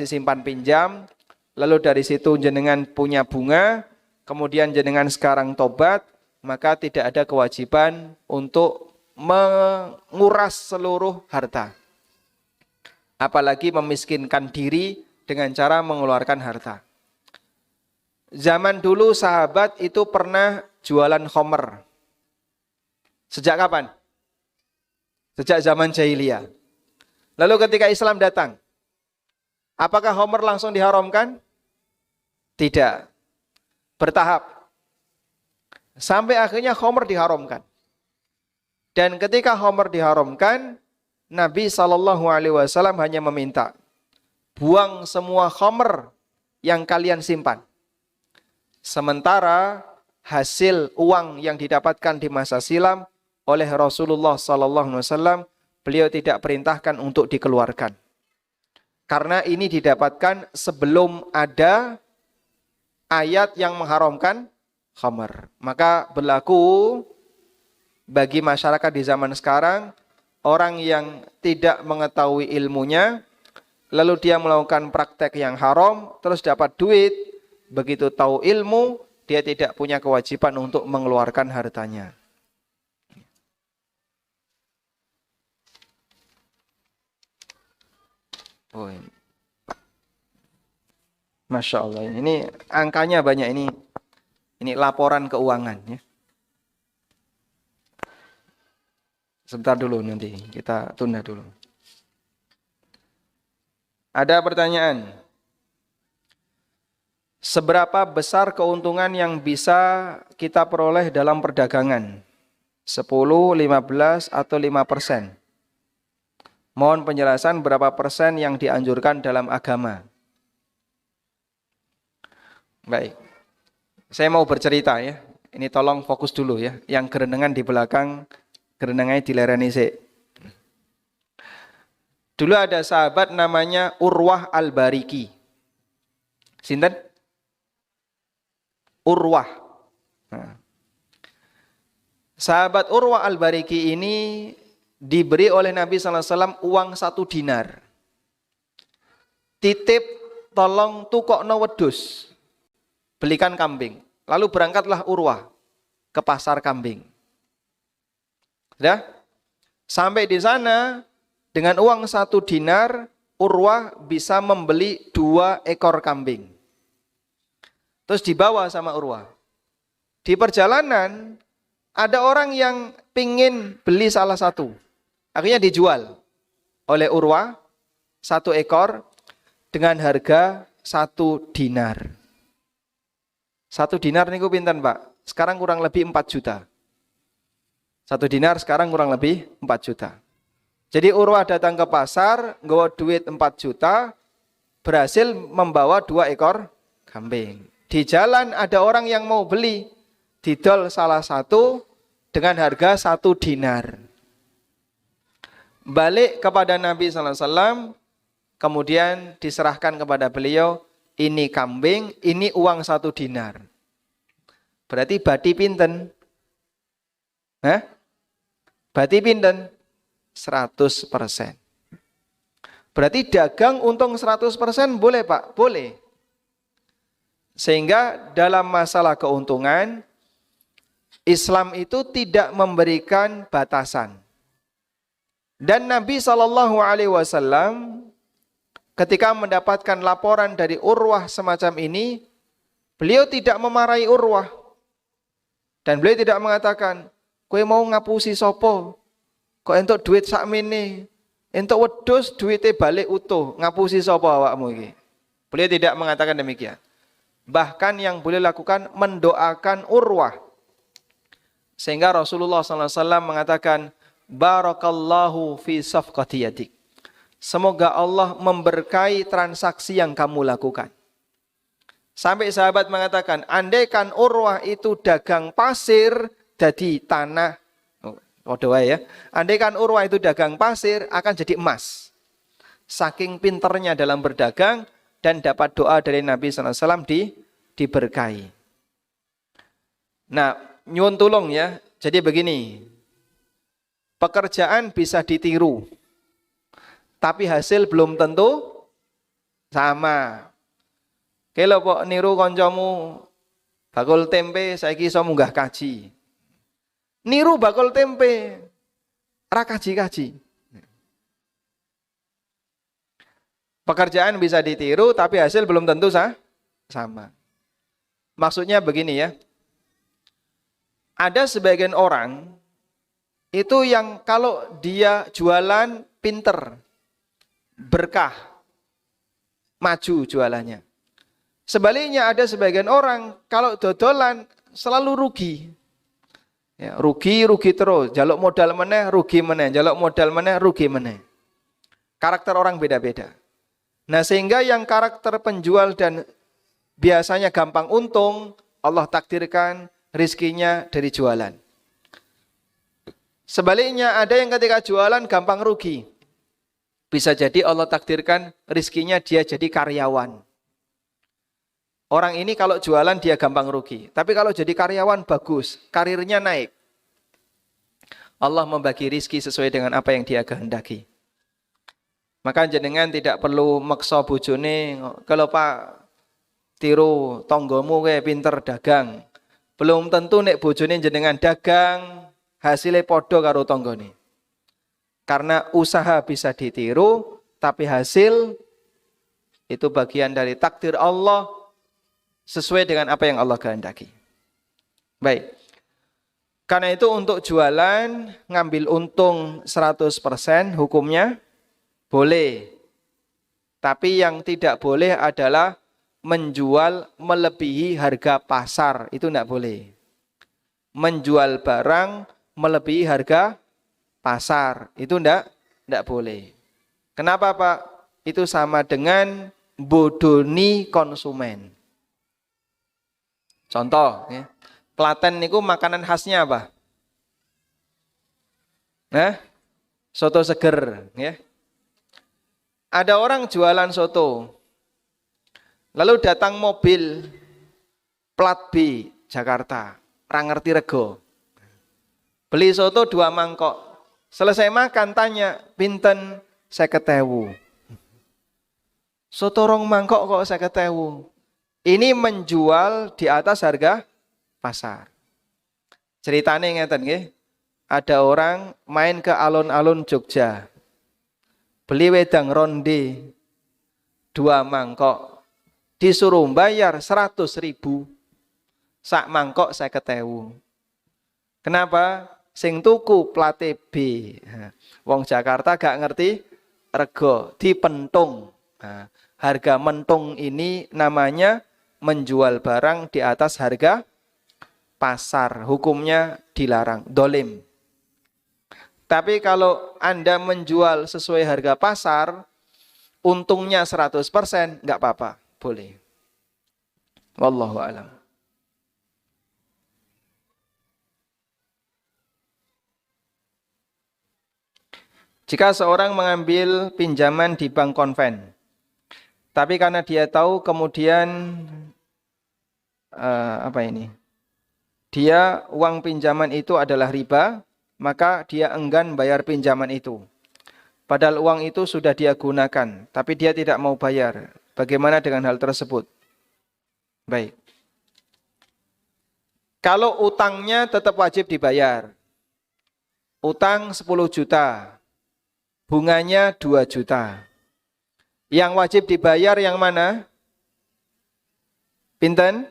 simpan pinjam, lalu dari situ jenengan punya bunga, kemudian jenengan sekarang tobat, maka tidak ada kewajiban untuk menguras seluruh harta. Apalagi memiskinkan diri dengan cara mengeluarkan harta. Zaman dulu sahabat itu pernah jualan khomer. Sejak kapan? Sejak zaman jahiliyah. Lalu ketika Islam datang, apakah khomer langsung diharamkan? Tidak. Bertahap. Sampai akhirnya khomer diharamkan. Dan ketika khomer diharamkan, Nabi SAW hanya meminta, buang semua khomer yang kalian simpan. Sementara hasil uang yang didapatkan di masa silam oleh Rasulullah SAW, beliau tidak perintahkan untuk dikeluarkan. Karena ini didapatkan sebelum ada ayat yang mengharamkan khamar. Maka berlaku bagi masyarakat di zaman sekarang, orang yang tidak mengetahui ilmunya, lalu dia melakukan praktek yang haram, terus dapat duit, begitu tahu ilmu, dia tidak punya kewajiban untuk mengeluarkan hartanya. Oh, ini. Masya Allah, ini angkanya banyak ini. Ini laporan keuangan ya. Sebentar dulu nanti, kita tunda dulu. Ada pertanyaan. Seberapa besar keuntungan yang bisa kita peroleh dalam perdagangan? 10, 15, atau 5%? Mohon penjelasan berapa persen yang dianjurkan dalam agama. Baik. Saya mau bercerita ya. Ini tolong fokus dulu ya. Yang gerendengan di belakang, gerendengannya dilereni sih. Dulu ada sahabat namanya Urwah Al-Bariki. Sinten? Urwah. Nah. Sahabat Urwah Al-Bariki ini diberi oleh Nabi SAW uang 1 dinar. Titip tolong tukokno wedhus. Belikan kambing. Lalu berangkatlah Urwah ke pasar kambing. Sudah? Sampai di sana dengan uang 1 dinar, Urwah bisa membeli 2 ekor kambing. Terus dibawa sama Urwah. Di perjalanan ada orang yang pingin beli salah satu. Akhirnya dijual oleh Urwah 1 ekor dengan harga 1 dinar. 1 dinar niku pinten, Pak? Sekarang kurang lebih 4 juta. 1 dinar sekarang kurang lebih 4 juta. Jadi Urwah datang ke pasar, nggawa duit 4 juta, berhasil membawa 2 ekor kambing. Di jalan ada orang yang mau beli, didol salah satu dengan harga 1 dinar. Balik kepada Nabi SAW, kemudian diserahkan kepada beliau, ini kambing, ini uang 1 dinar. Berarti bati pinten? Hah? Bati pinten? 100%. Berarti dagang untung 100% boleh, Pak? Boleh. Sehingga dalam masalah keuntungan, Islam itu tidak memberikan batasan. Dan Nabi SAW ketika mendapatkan laporan dari Urwah semacam ini, beliau tidak memarahi Urwah. Dan beliau tidak mengatakan, kowe mau ngapusi sopo? Kok entuk duit sakmene? Entuk wedhus duitnya balik utuh, ngapusi sopo awakmu iki? Beliau tidak mengatakan demikian. Bahkan yang beliau lakukan mendoakan Urwah. Sehingga Rasulullah SAW mengatakan, Barakallahu fi safqati yadik. Semoga Allah memberkahi transaksi yang kamu lakukan. Sampai sahabat mengatakan, andaikan Urwah itu dagang pasir, jadi tanah. Waduh ya. Andaikan Urwah itu dagang pasir, akan jadi emas. Saking pinternya dalam berdagang, dan dapat doa dari Nabi SAW diberkahi. Nah, nyuwun tulung ya. Jadi begini, pekerjaan bisa ditiru, tapi hasil belum tentu sama. Kalau kok niru koncomu bakul tempe, saiki iso munggah kaji. Niru bakul tempe, ra kaji-kaji. Pekerjaan bisa ditiru, tapi hasil belum tentu sama. Maksudnya begini ya. Ada sebagian orang itu yang kalau dia jualan pinter, berkah, maju jualannya. Sebaliknya ada sebagian orang kalau dodolan selalu rugi. Ya, rugi terus, jaluk modal meneh, rugi meneh, jaluk modal meneh, rugi meneh. Karakter orang beda-beda. Nah, sehingga yang karakter penjual dan biasanya gampang untung, Allah takdirkan rizkinya dari jualan. Sebaliknya ada yang ketika jualan gampang rugi. Bisa jadi Allah takdirkan rizkinya dia jadi karyawan. Orang ini kalau jualan dia gampang rugi. Tapi kalau jadi karyawan bagus, karirnya naik. Allah membagi rizki sesuai dengan apa yang dia kehendaki. Maka jenengan tidak perlu maksa bojone, kalau Pak tiru tonggomu kayak pinter dagang. Belum tentu nek bojone jenengan dagang, hasilnya podo karo tonggone. Karena usaha bisa ditiru, tapi hasil itu bagian dari takdir Allah sesuai dengan apa yang Allah kehendaki. Baik. Karena itu untuk jualan ngambil untung 100% hukumnya boleh. Tapi yang tidak boleh adalah menjual melebihi harga pasar. Itu tidak boleh. Menjual barang melebihi harga pasar. Itu tidak boleh. Kenapa Pak? Itu sama dengan bodoni konsumen. Contoh, ya. Klaten niku makanan khasnya apa? Soto seger, ya. Ada orang jualan soto. Lalu datang mobil plat B Jakarta, ra ngerti rego. Beli soto 2 mangkok. Selesai makan tanya, pinten 50.000. Soto 2 mangkok kok 50.000. Ini menjual di atas harga pasar. Ceritanya ngeten nggih. Ada orang main ke alun-alun Jogja. Beli wedang ronde 2 mangkok. Disuruh bayar 100.000. Sak mangkok 50.000. Kenapa? Sing tuku plate B. Wong Jakarta gak ngerti rego, dipentung. Harga mentung ini namanya menjual barang di atas harga pasar, hukumnya dilarang, dolim. Tapi kalau Anda menjual sesuai harga pasar, untungnya 100%, enggak apa-apa, boleh. Wallahu a'lam. Jika seorang mengambil pinjaman di bank konven, tapi karena dia tahu kemudian dia uang pinjaman itu adalah riba, maka dia enggan bayar pinjaman itu. Padahal uang itu sudah dia gunakan, tapi dia tidak mau bayar. Bagaimana dengan hal tersebut? Baik. Kalau utangnya tetap wajib dibayar. Utang 10 juta. Bunganya 2 juta. Yang wajib dibayar yang mana? Pinten?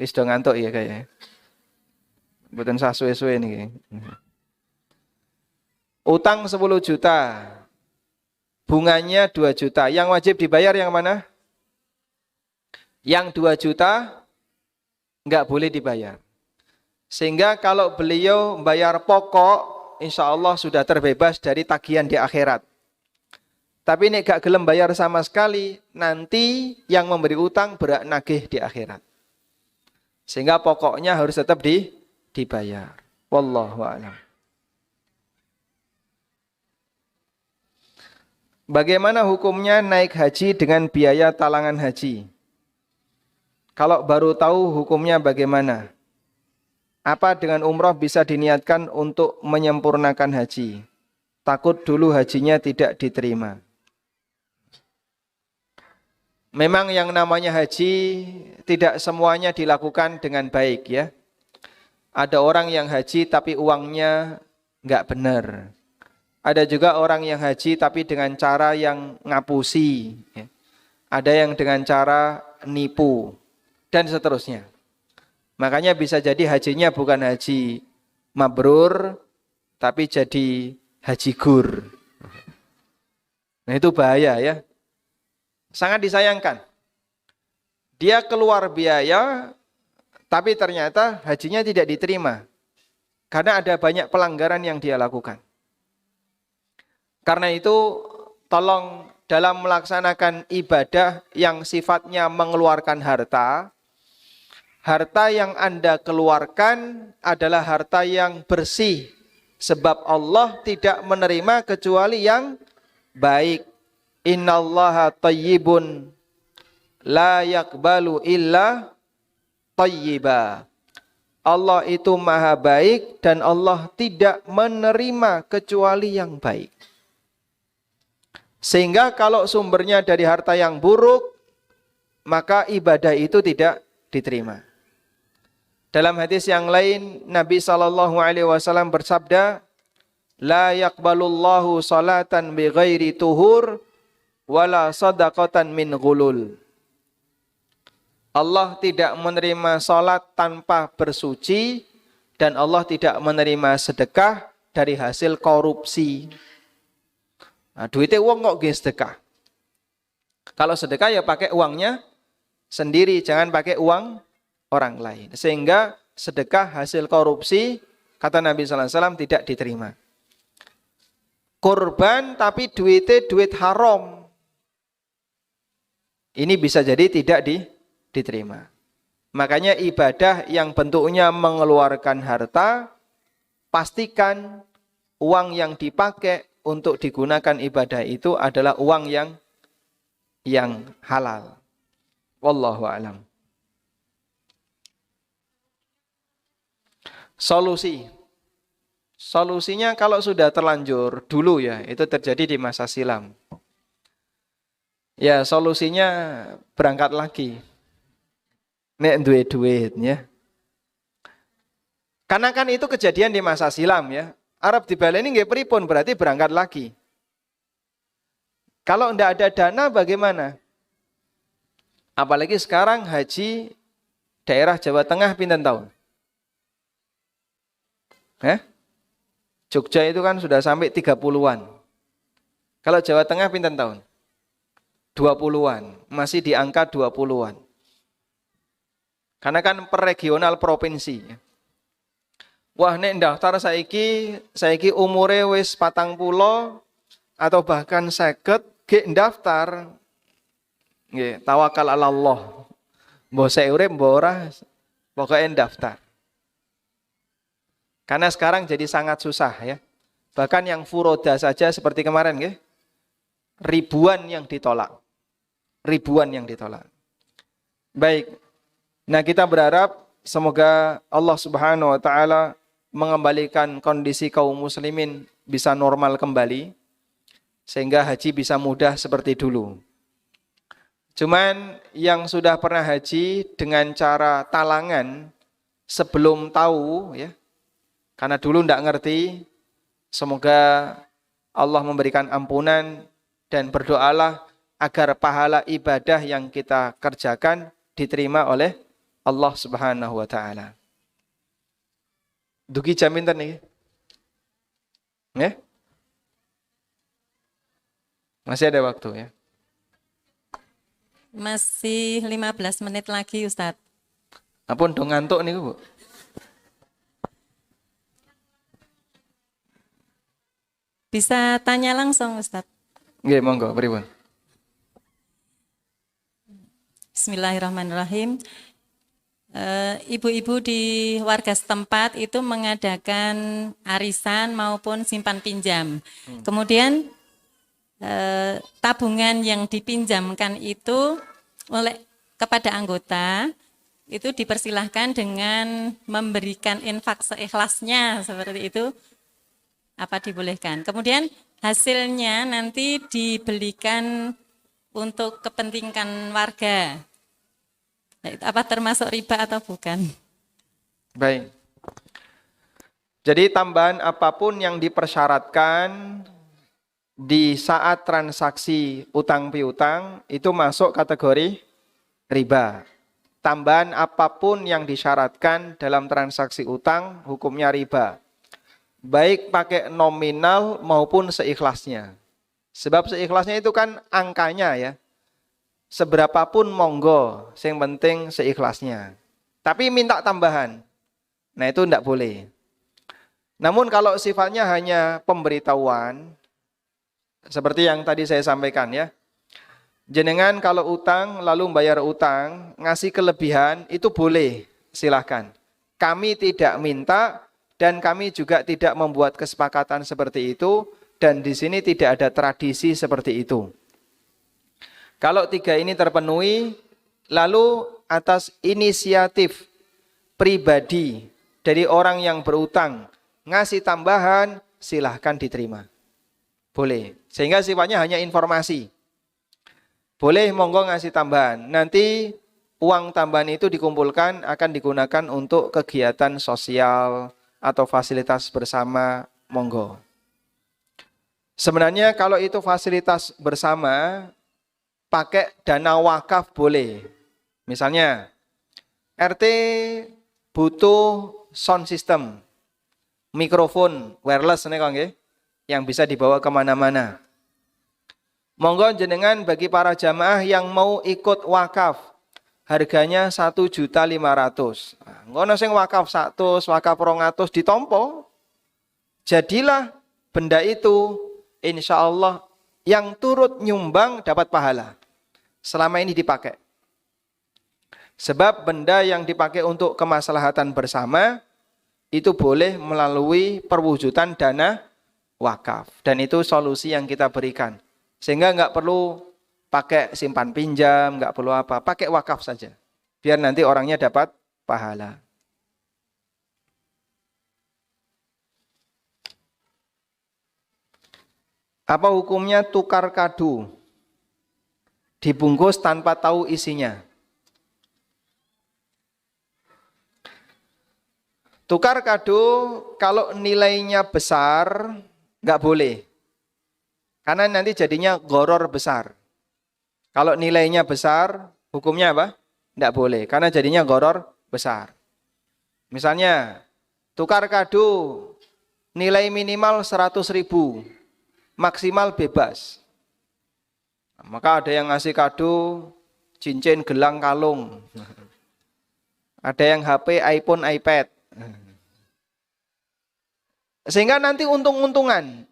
Wis do ngantuk ya kayaknya. Mboten sah suwe-suwe niki. Utang 10 juta. Bunganya 2 juta. Yang wajib dibayar yang mana? Yang 2 juta enggak boleh dibayar. Sehingga kalau beliau bayar pokok, insya Allah sudah terbebas dari tagihan di akhirat. Tapi ini gak gelem bayar sama sekali, nanti yang memberi utang berak nagih di akhirat. Sehingga pokoknya harus tetap dibayar. Wallahu a'lam. Bagaimana hukumnya naik haji dengan biaya talangan haji? Kalau baru tahu hukumnya bagaimana? Apa dengan umroh bisa diniatkan untuk menyempurnakan haji? Takut dulu hajinya tidak diterima. Memang yang namanya haji tidak semuanya dilakukan dengan baik ya. Ada orang yang haji tapi uangnya nggak benar. Ada juga orang yang haji tapi dengan cara yang ngapusi. Ya. Ada yang dengan cara nipu dan seterusnya. Makanya bisa jadi hajinya bukan haji mabrur tapi jadi haji gur. Nah itu bahaya ya. Sangat disayangkan. Dia keluar biaya, tapi ternyata hajinya tidak diterima. Karena ada banyak pelanggaran yang dia lakukan. Karena itu, tolong dalam melaksanakan ibadah yang sifatnya mengeluarkan harta, harta yang Anda keluarkan adalah harta yang bersih. Sebab Allah tidak menerima kecuali yang baik. Innallaha thayyibun la yaqbalu illa thayyiba. Allah itu maha baik dan Allah tidak menerima kecuali yang baik. Sehingga kalau sumbernya dari harta yang buruk, maka ibadah itu tidak diterima. Dalam hadis yang lain, Nabi SAW bersabda, la yaqbalullahu salatan bi ghairi tuhur, wala sadaqatan min ghulul. Allah tidak menerima salat tanpa bersuci, dan Allah tidak menerima sedekah dari hasil korupsi. Nah, duitnya uang kok gak sedekah. Kalau sedekah ya pakai uangnya sendiri, jangan pakai uang orang lain. Sehingga sedekah hasil korupsi, kata Nabi SAW, tidak diterima. Kurban tapi duitnya duit haram, ini bisa jadi tidak diterima. Makanya ibadah yang bentuknya mengeluarkan harta, pastikan uang yang dipakai untuk digunakan ibadah itu adalah uang yang halal. Wallahu a'lam. Solusinya kalau sudah terlanjur dulu ya, itu terjadi di masa silam. Ya, solusinya berangkat lagi. Nek duwe duit ya. Karena kan itu kejadian di masa silam ya. Arab dibaleni nggih pripun, berarti berangkat lagi. Kalau tidak ada dana bagaimana? Apalagi sekarang haji daerah Jawa Tengah pinten tahun? Jogja itu kan sudah sampai 30-an. Kalau Jawa Tengah pinten tahun? 20-an, masih di angka 20-an. Karena kan per regional provinsi. Wah, nek daftar saiki umure wis 40 atau bahkan 50, gek daftar. Nggih, tawakal ala Allah. Mbok sik urip mbok ora, pokoke daftar. Karena sekarang jadi sangat susah ya. Bahkan yang furoda saja seperti kemarin nggih, ribuan yang ditolak. Baik. Nah, kita berharap semoga Allah Subhanahu wa taala mengembalikan kondisi kaum muslimin bisa normal kembali sehingga haji bisa mudah seperti dulu. Cuman yang sudah pernah haji dengan cara talangan sebelum tahu ya, karena dulu tidak ngerti, semoga Allah memberikan ampunan dan berdoalah agar pahala ibadah yang kita kerjakan diterima oleh Allah Subhanahu wa taala. Dugi jam pinten niki? Nggih? Masih ada waktu ya? Masih 15 menit lagi, Ustadz. Ampun dong ngantuk niku, Bu. Bisa tanya langsung, Ustadz. Nggih, monggo, pripun? Bismillahirrahmanirrahim. Ibu-ibu di warga setempat itu mengadakan arisan maupun simpan pinjam. Kemudian tabungan yang dipinjamkan itu kepada anggota itu dipersilahkan dengan memberikan infak seikhlasnya seperti itu, apa dibolehkan. Kemudian hasilnya nanti dibelikan untuk kepentingan warga. Apa termasuk riba atau bukan? Baik. Jadi tambahan apapun yang dipersyaratkan di saat transaksi utang piutang itu masuk kategori riba. Tambahan apapun yang disyaratkan dalam transaksi utang hukumnya riba. Baik pakai nominal maupun seikhlasnya. Sebab seikhlasnya itu kan angkanya ya. Seberapapun monggo, yang penting seikhlasnya. Tapi minta tambahan. Nah, itu tidak boleh. Namun kalau sifatnya hanya pemberitahuan, seperti yang tadi saya sampaikan ya. Jenengan kalau utang lalu bayar utang, ngasih kelebihan itu boleh, silahkan. Kami tidak minta dan kami juga tidak membuat kesepakatan seperti itu dan di sini tidak ada tradisi seperti itu. Kalau 3 ini terpenuhi, lalu atas inisiatif pribadi dari orang yang berutang ngasih tambahan, silahkan diterima. Boleh. Sehingga sifatnya hanya informasi. Boleh monggo ngasih tambahan. Nanti uang tambahan itu dikumpulkan akan digunakan untuk kegiatan sosial atau fasilitas bersama, monggo. Sebenarnya kalau itu fasilitas bersama, pakai dana wakaf boleh. Misalnya, RT butuh sound system, mikrofon wireless nih Kang, yang bisa dibawa kemana-mana. Monggo jenengan bagi para jamaah yang mau ikut wakaf, harganya 1.500.000. Ngono sing wakaf 100, wakaf 200 ditompo. Jadilah benda itu insya Allah yang turut nyumbang dapat pahala. Selama ini dipakai. Sebab benda yang dipakai untuk kemaslahatan bersama itu boleh melalui perwujudan dana wakaf. Dan itu solusi yang kita berikan. Sehingga nggak perlu pakai simpan pinjam, nggak perlu apa. Pakai wakaf saja. Biar nanti orangnya dapat pahala. Apa hukumnya tukar kado? Dibungkus tanpa tahu isinya. Tukar kado kalau nilainya besar, nggak boleh. Karena nanti jadinya gharar besar. Kalau nilainya besar, hukumnya apa? Nggak boleh, karena jadinya gharar besar. Misalnya, tukar kado nilai minimal 100.000, maksimal bebas. Maka ada yang ngasih kado cincin, gelang, kalung. Ada yang HP, iPhone, iPad. Sehingga nanti untung-untungan.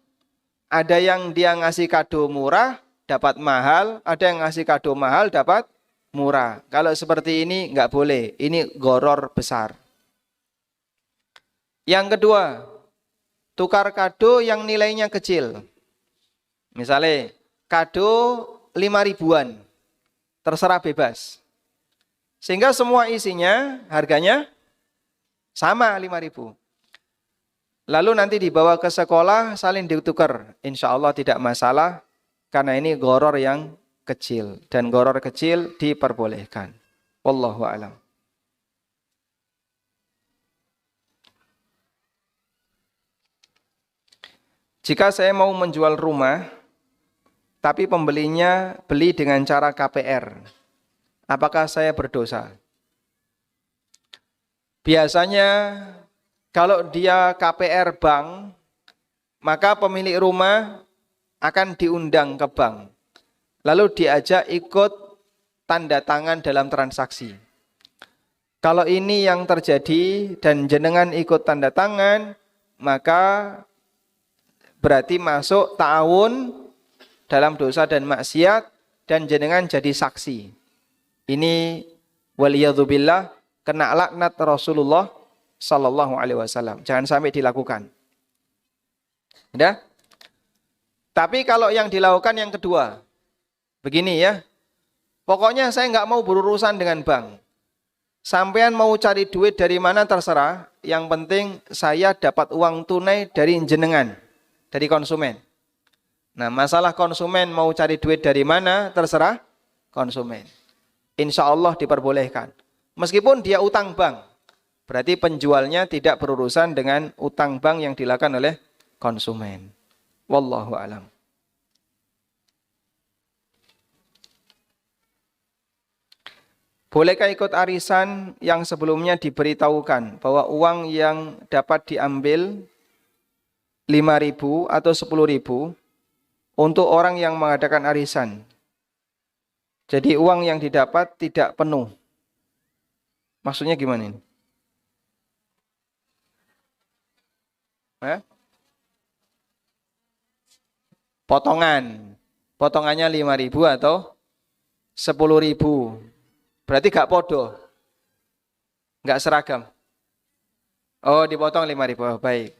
Ada yang dia ngasih kado murah, dapat mahal. Ada yang ngasih kado mahal, dapat murah. Kalau seperti ini nggak boleh. Ini gharar besar. Yang kedua, tukar kado yang nilainya kecil. Misalnya, kado 5.000-an. Terserah bebas. Sehingga semua isinya harganya sama 5.000. Lalu nanti dibawa ke sekolah saling ditukar. Insya Allah tidak masalah. Karena ini gharar yang kecil. Dan gharar kecil diperbolehkan. Wallahu a'lam. Jika saya mau menjual rumah, tapi pembelinya beli dengan cara KPR, apakah saya berdosa? Biasanya kalau dia KPR bank, maka pemilik rumah akan diundang ke bank. Lalu diajak ikut tanda tangan dalam transaksi. Kalau ini yang terjadi dan jenengan ikut tanda tangan, maka berarti masuk ta'awun dalam dosa dan maksiat dan jenengan jadi saksi. Ini waliyadzubillah kena laknat Rasulullah Sallallahu Alaihi Wasallam. Jangan sampai dilakukan. Udah? Tapi kalau yang dilakukan yang kedua, begini ya. Pokoknya saya nggak mau berurusan dengan bank. Sampean mau cari duit dari mana terserah. Yang penting saya dapat uang tunai dari jenengan, dari konsumen. Nah, masalah konsumen mau cari duit dari mana terserah konsumen. Insya Allah diperbolehkan. Meskipun dia utang bank. Berarti penjualnya tidak berurusan dengan utang bank yang dilakukan oleh konsumen. Wallahu a'lam. Bolehkah ikut arisan yang sebelumnya diberitahukan bahwa uang yang dapat diambil 5.000 atau 10.000 untuk orang yang mengadakan arisan? Jadi uang yang didapat tidak penuh. Maksudnya gimana ini? Potongan. Potongannya 5.000 atau 10.000. Berarti gak podo. Gak seragam. Oh, dipotong 5.000. Oh, baik.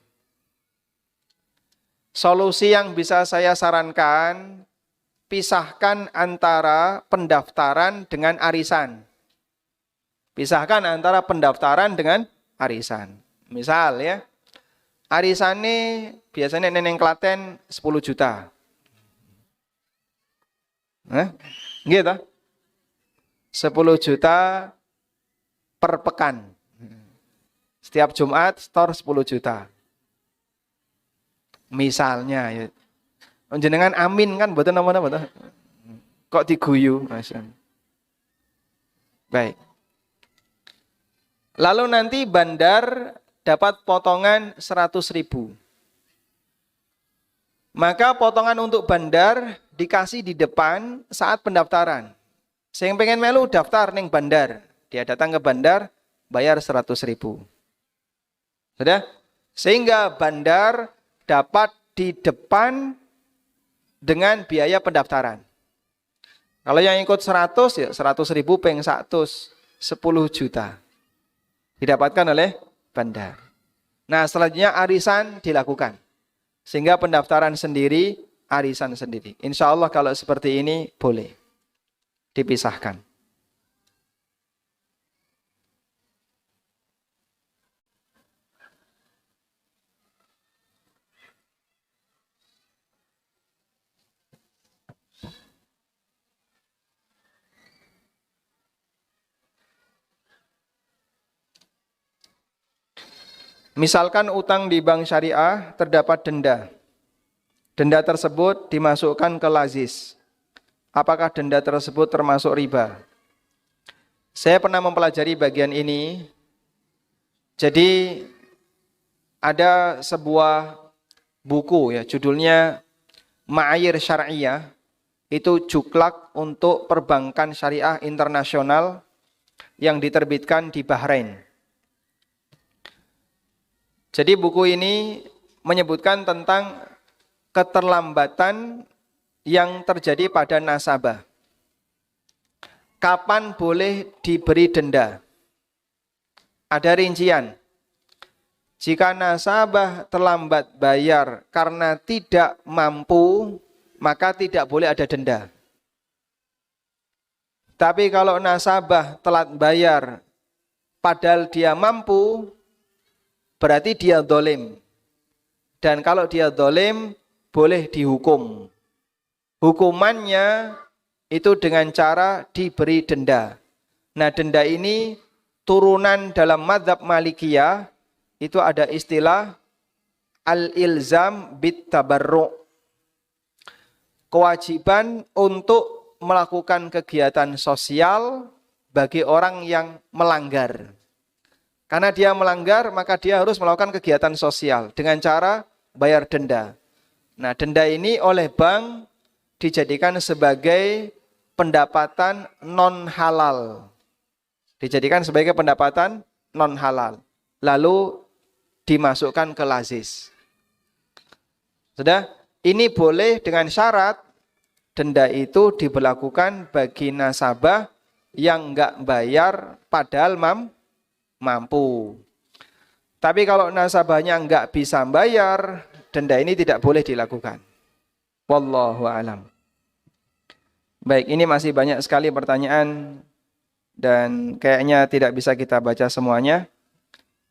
Solusi yang bisa saya sarankan, pisahkan antara pendaftaran dengan arisan. Pisahkan antara pendaftaran dengan arisan. Misal ya, arisannya biasanya neneng Klaten 10 juta. Gitu. 10 juta per pekan. Setiap Jumat store 10 juta. Misalnya ya. Jenengan amin kan mboten napa-napa. Kok diguyu, Mas. Baik. Lalu nanti bandar dapat potongan 100.000. Maka potongan untuk bandar dikasih di depan saat pendaftaran. Saya yang pengen melu daftar ning bandar. Dia datang ke bandar, bayar 100.000. Sudah? Sehingga bandar dapat di depan dengan biaya pendaftaran. Kalau yang ikut 100 ya 100.000 peng 100, 10 juta. Didapatkan oleh bandar. Nah, selanjutnya arisan dilakukan. Sehingga pendaftaran sendiri, arisan sendiri. Insya Allah kalau seperti ini boleh dipisahkan. Misalkan utang di bank syariah terdapat denda. Denda tersebut dimasukkan ke lazis. Apakah denda tersebut termasuk riba? Saya pernah mempelajari bagian ini. Jadi ada sebuah buku ya, judulnya Ma'ayir Syariah. Itu juklak untuk perbankan syariah internasional yang diterbitkan di Bahrain. Jadi buku ini menyebutkan tentang keterlambatan yang terjadi pada nasabah. Kapan boleh diberi denda? Ada rincian. Jika nasabah terlambat bayar karena tidak mampu, maka tidak boleh ada denda. Tapi kalau nasabah telat bayar padahal dia mampu, berarti dia dolim. Dan kalau dia dolim, boleh dihukum. Hukumannya itu dengan cara diberi denda. Nah, denda ini turunan dalam mazhab Malikiyah, itu ada istilah al-ilzam bit tabarru'. Kewajiban untuk melakukan kegiatan sosial bagi orang yang melanggar. Karena dia melanggar, maka dia harus melakukan kegiatan sosial dengan cara bayar denda. Nah, denda ini oleh bank dijadikan sebagai pendapatan non halal. Dijadikan sebagai pendapatan non halal. Lalu dimasukkan ke lazis. Sudah? Ini boleh dengan syarat denda itu diberlakukan bagi nasabah yang enggak bayar padahal mampu. Tapi kalau nasabahnya enggak bisa bayar, denda ini tidak boleh dilakukan. Wallahu a'lam. Baik, ini masih banyak sekali pertanyaan dan kayaknya tidak bisa kita baca semuanya.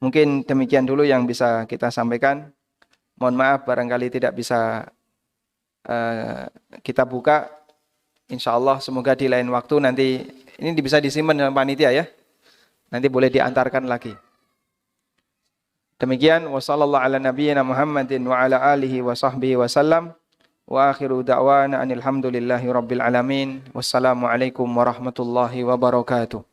Mungkin demikian dulu yang bisa kita sampaikan. Mohon maaf barangkali tidak bisa kita buka. Insya Allah semoga di lain waktu nanti ini bisa disimpan dalam panitia ya. Nanti boleh diantarkan lagi. Demikian wassallallahu ala nabiyyina Muhammadin wa ala alihi wa sahbihi wasallam. Wa akhiru da'wana anil hamdulillahi rabbil alamin. Wassalamu alaikum warahmatullahi wabarakatuh.